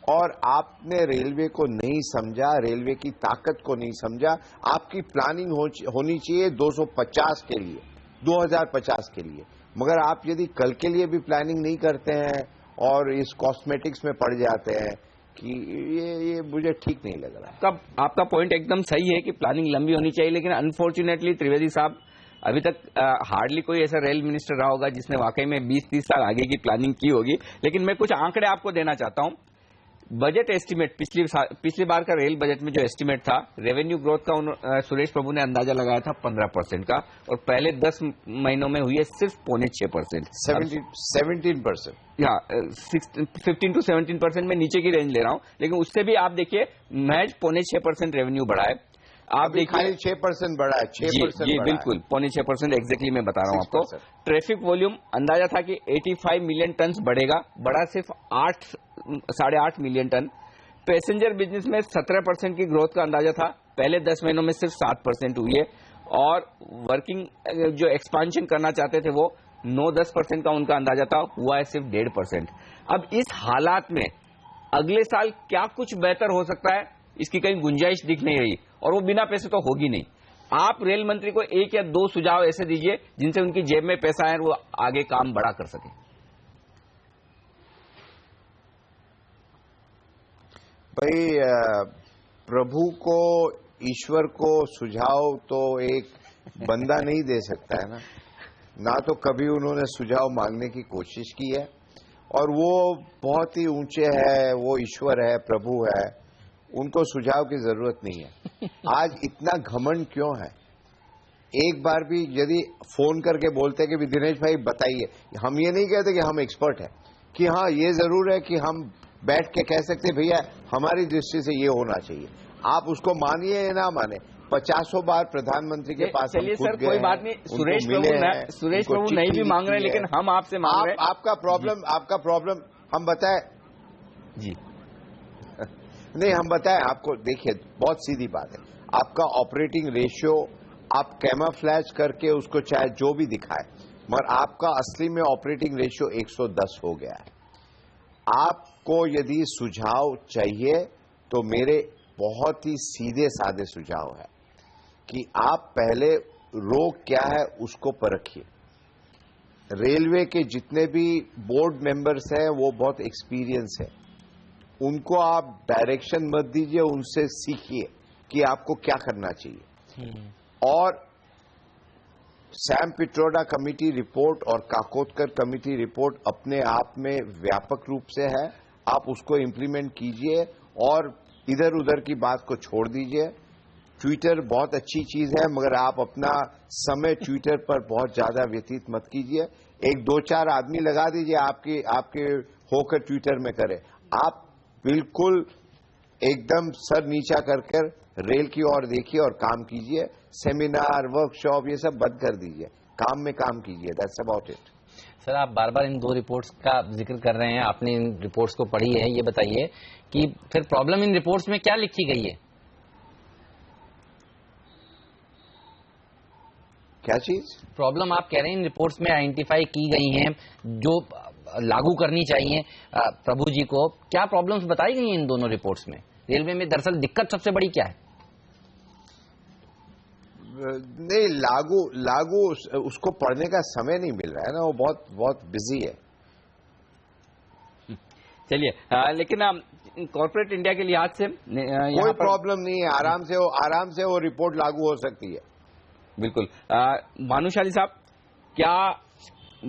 और आपने रेलवे को नहीं समझा, रेलवे की ताकत को नहीं समझा। आपकी प्लानिंग होनी चाहिए 250 के लिए, 2050 के लिए, मगर आप यदि कल के लिए भी प्लानिंग नहीं करते हैं और इस कॉस्मेटिक्स में पड़ जाते हैं कि ये मुझे ठीक नहीं लग रहा है। आपका पॉइंट एकदम सही है कि प्लानिंग लंबी होनी चाहिए, लेकिन अनफॉर्चुनेटली त्रिवेदी साहब, अभी तक हार्डली कोई ऐसा रेल मिनिस्टर रहा होगा जिसने वाकई में 20-30 साल आगे की प्लानिंग की होगी। लेकिन मैं कुछ आंकड़े आपको देना चाहता हूं। बजट एस्टीमेट, पिछली बार का रेल बजट में जो एस्टीमेट था, रेवेन्यू ग्रोथ का सुरेश प्रभु ने अंदाजा लगाया था 15% का, और पहले 10 महीनों में हुई है सिर्फ 0.6%, 17%। या 15 to 17% में नीचे की रेंज ले रहा हूं, लेकिन उससे भी आप देखिए महज 0.6% रेवेन्यू बढ़ा है। आप देखिए 6% बढ़ा है, 6% जी बिल्कुल, 0.6% एग्जैक्टली मैं बता रहा हूं आपको। ट्रैफिक वॉल्यूम अंदाजा था कि 85 मिलियन टन बढ़ेगा, बढ़ा सिर्फ 8.5 मिलियन टन। पैसेंजर बिजनेस में 17% की ग्रोथ का अंदाजा था, पहले 10 महीनों में सिर्फ 7% हुई है। और वर्किंग जो एक्सपांशन करना चाहते थे वो 9-10% का उनका अंदाजा था, हुआ है सिर्फ 1.5%। अब इस हालात में अगले साल क्या कुछ बेहतर हो सकता है, इसकी कहीं गुंजाइश दिख नहीं रही, और वो बिना पैसे तो होगी नहीं। आप रेल मंत्री को 1 या 2 सुझाव ऐसे दीजिए जिनसे उनकी जेब में पैसा है, वो आगे काम बढ़ा कर सके। भाई, प्रभु को, ईश्वर को सुझाव तो एक बंदा नहीं दे सकता है ना तो कभी उन्होंने सुझाव मांगने की कोशिश की है, और वो बहुत ही ऊंचे है, वो ईश्वर है, प्रभु है, उनको सुझाव की जरूरत नहीं है। आज इतना घमंड क्यों है? एक बार भी यदि फोन करके बोलते कि दिनेश भाई बताइए, हम ये नहीं कहते कि हम एक्सपर्ट हैं, कि हाँ ये जरूर है कि हम बैठ के कह सकते भैया हमारी दृष्टि से ये होना चाहिए। आप उसको मानिए या ना माने, 50 बार प्रधानमंत्री के पास चलिए सर, कोई बात नहीं, सुरेश प्रभु नहीं भी मांग रहे, लेकिन हम आपसे मांग रहे हैं। आपका प्रॉब्लम हम बताएं जी। नहीं, हम बताएं आपको। देखिए, बहुत सीधी बात है, आपका ऑपरेटिंग रेशियो आप कैमोफ्लेज करके उसको चाहे जो भी दिखाए, मगर आपका असली में ऑपरेटिंग रेशियो 110 हो गया है। आपको यदि सुझाव चाहिए तो मेरे बहुत ही सीधे साधे सुझाव है कि आप पहले रोग क्या है उसको परखिए। रेलवे के जितने भी बोर्ड मेंबर्स हैं वो बहुत एक्सपीरियंस है, उनको आप डायरेक्शन मत दीजिए, उनसे सीखिए कि आपको क्या करना चाहिए। और सैम पिट्रोडा कमेटी रिपोर्ट और काकोदकर कमेटी रिपोर्ट अपने आप में व्यापक रूप से है, आप उसको इंप्लीमेंट कीजिए और इधर उधर की बात को छोड़ दीजिए। ट्विटर बहुत अच्छी चीज है, मगर आप अपना समय ट्विटर पर बहुत ज्यादा व्यतीत मत कीजिए। 1-2-4 आदमी लगा दीजिए आपके होकर ट्विटर में करे। आप बिल्कुल एकदम सर नीचा कर रेल की ओर देखिए और काम कीजिए। सेमिनार, वर्कशॉप ये सब बंद कर दीजिए, काम में काम कीजिए। That's about it. सर, आप बार बार इन 2 रिपोर्ट्स का जिक्र कर रहे हैं, आपने इन रिपोर्ट्स को पढ़ी है, ये बताइए कि फिर प्रॉब्लम इन रिपोर्ट्स में क्या लिखी गई है? क्या चीज प्रॉब्लम आप कह रहे हैं इन रिपोर्ट्स में आइडेंटिफाई की गई हैं जो लागू करनी चाहिए प्रभु जी को, क्या प्रॉब्लम्स बताई गई हैं इन दोनों रिपोर्ट्स में? रेलवे में दरअसल दिक्कत सबसे बड़ी क्या है? नहीं, लागू उसको पढ़ने का समय नहीं मिल रहा है ना, वो बहुत बिजी है। चलिए, लेकिन कॉर्पोरेट इंडिया के लिहाज से कोई प्रॉब्लम नहीं है, आराम से वो रिपोर्ट लागू हो सकती है। बिल्कुल। भानुशाली साहब, क्या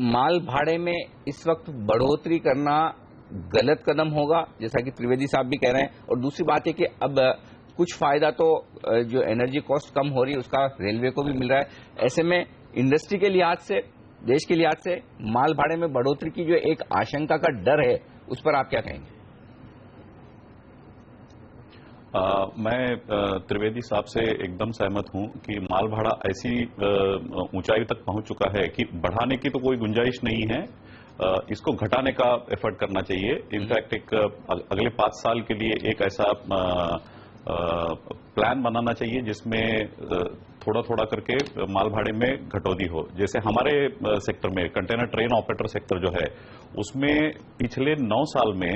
माल भाड़े में इस वक्त बढ़ोतरी करना गलत कदम होगा, जैसा कि त्रिवेदी साहब भी कह रहे हैं? और दूसरी बात है कि अब कुछ फायदा तो जो एनर्जी कॉस्ट कम हो रही है उसका रेलवे को भी मिल रहा है। ऐसे में इंडस्ट्री के लिहाज से, देश के लिहाज से माल भाड़े में बढ़ोतरी की जो एक आशंका का डर है, उस पर आप क्या कहेंगे? मैं त्रिवेदी साहब से एकदम सहमत हूं कि माल भाड़ा ऐसी ऊंचाई तक पहुंच चुका है कि बढ़ाने की तो कोई गुंजाइश नहीं है, इसको घटाने का एफर्ट करना चाहिए। इनफैक्ट एक अगले 5 साल के लिए एक ऐसा प्लान बनाना चाहिए जिसमें थोड़ा थोड़ा करके माल भाड़े में घटोती हो। जैसे हमारे सेक्टर में कंटेनर ट्रेन ऑपरेटर सेक्टर जो है उसमें पिछले 9 साल में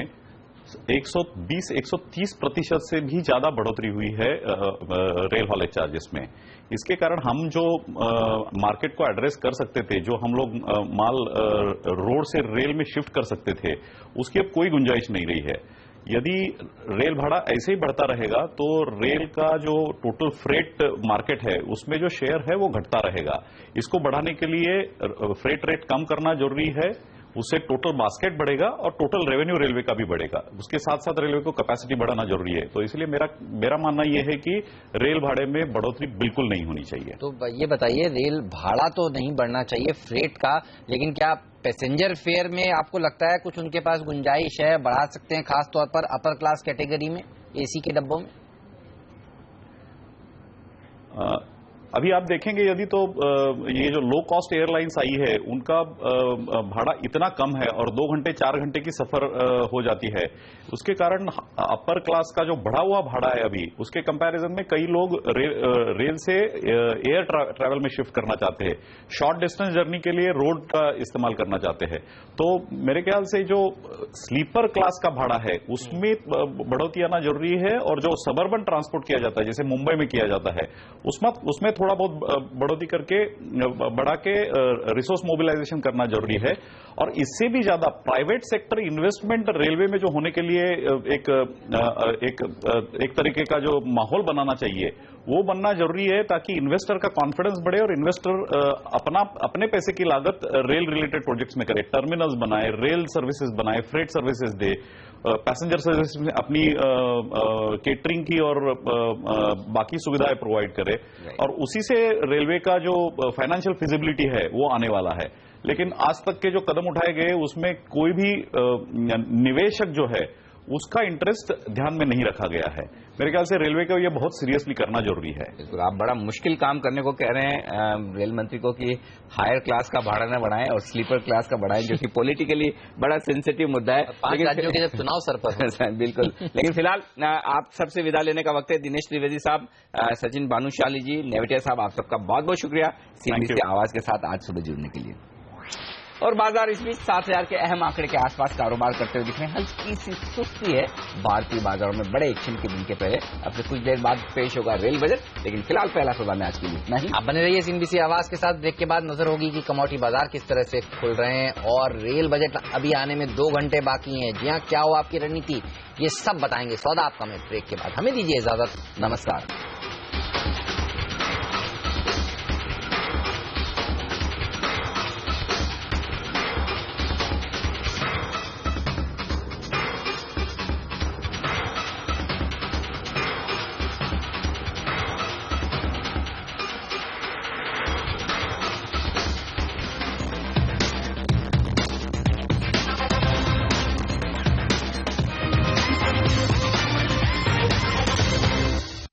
120-130% से भी ज्यादा बढ़ोतरी हुई है रेल हॉलेज चार्जेस में। इसके कारण हम जो मार्केट को एड्रेस कर सकते थे, जो हम लोग माल रोड से रेल में शिफ्ट कर सकते थे, उसकी अब कोई गुंजाइश नहीं रही है। यदि रेल भाड़ा ऐसे ही बढ़ता रहेगा तो रेल का जो टोटल फ्रेट मार्केट है उसमें जो शेयर है वो घटता रहेगा। इसको बढ़ाने के लिए फ्रेट रेट कम करना जरूरी है, उससे टोटल बास्केट बढ़ेगा और टोटल रेवेन्यू रेलवे का भी बढ़ेगा। उसके साथ साथ रेलवे को कैपेसिटी बढ़ाना जरूरी है। तो इसलिए मेरा मानना यह है कि रेल भाड़े में बढ़ोतरी बिल्कुल नहीं होनी चाहिए। तो ये बताइए, रेल भाड़ा तो नहीं बढ़ना चाहिए फ्रेट का, लेकिन क्या पैसेंजर फेयर में आपको लगता है कुछ उनके पास गुंजाइश है, बढ़ा सकते हैं, खासतौर पर अपर क्लास कैटेगरी में एसी के डब्बों में? अभी आप देखेंगे यदि तो ये जो लो कॉस्ट एयरलाइंस आई है उनका भाड़ा इतना कम है और 2 घंटे 4 घंटे की सफर हो जाती है, उसके कारण अपर क्लास का जो बढ़ा हुआ भाड़ा है अभी उसके कंपैरिजन में कई लोग रेल से एयर ट्रैवल में शिफ्ट करना चाहते हैं, शॉर्ट डिस्टेंस जर्नी के लिए रोड का इस्तेमाल करना चाहते हैं। तो मेरे ख्याल से जो स्लीपर क्लास का भाड़ा है उसमें बढ़ोतरी आना जरूरी है और जो सबर्बन ट्रांसपोर्ट किया जाता है जैसे मुंबई में किया जाता है उसमें थोड़ा बहुत बढ़ोतरी करके बढ़ा के रिसोर्स मोबिलाइजेशन करना जरूरी है। और इससे भी ज्यादा प्राइवेट सेक्टर इन्वेस्टमेंट रेलवे में जो होने के लिए एक तरीके का जो माहौल बनाना चाहिए वो बनना जरूरी है ताकि इन्वेस्टर का कॉन्फिडेंस बढ़े और इन्वेस्टर अपने पैसे की लागत रेल रिलेटेड प्रोजेक्ट्स में करे, टर्मिनल्स बनाए, रेल सर्विसेज बनाए, फ्रेट सर्विसेज दे, पैसेंजर सर्विस में अपनी केटरिंग की और बाकी सुविधाएं प्रोवाइड करे और उसी से रेलवे का जो फाइनेंशियल फिजिबिलिटी है वो आने वाला है। लेकिन आज तक के जो कदम उठाए गए उसमें कोई भी निवेशक जो है उसका इंटरेस्ट ध्यान में नहीं रखा गया है। मेरे ख्याल से रेलवे को ये बहुत सीरियसली करना जरूरी है। बिल्कुल, आप बड़ा मुश्किल काम करने को कह रहे हैं रेल मंत्री को कि हायर क्लास का भाड़ा न बढ़ाएं और स्लीपर क्लास का बढ़ाएं, जो कि पॉलिटिकली बड़ा सेंसिटिव मुद्दा है। 5 राज्यों के जब चुनाव सर पर बिल्कुल। लेकिन फिलहाल आप सबसे विदा लेने का वक्त है। दिनेश त्रिवेदी साहब, सचिन भानुशाली जी, नेवटिया साहब, आप सबका बहुत बहुत शुक्रिया सीबीसी आवाज के साथ आज सुबह जुड़ने के लिए। और बाजार इस बीच 7,000 के अहम आंकड़े के आसपास कारोबार करते हुए दिख रहे हैं। हल्की सी सुस्ती है भारतीय बाजारों में बड़े एक्शन के दिन के पहले। अब से कुछ देर बाद पेश होगा रेल बजट, लेकिन फिलहाल पहला सौदा में आज के लिए इतना ही। आप बने रहिए सीबीसी आवाज के साथ। ब्रेक के बाद नजर होगी कि कमोडिटी बाजार किस तरह से खुल रहे हैं और रेल बजट अभी आने में 2 घंटे बाकी हैं। जी हाँ, क्या हो आपकी रणनीति, ये सब बताएंगे। सौदा आपका में ब्रेक के बाद। हमें दीजिए इजाजत, नमस्कार।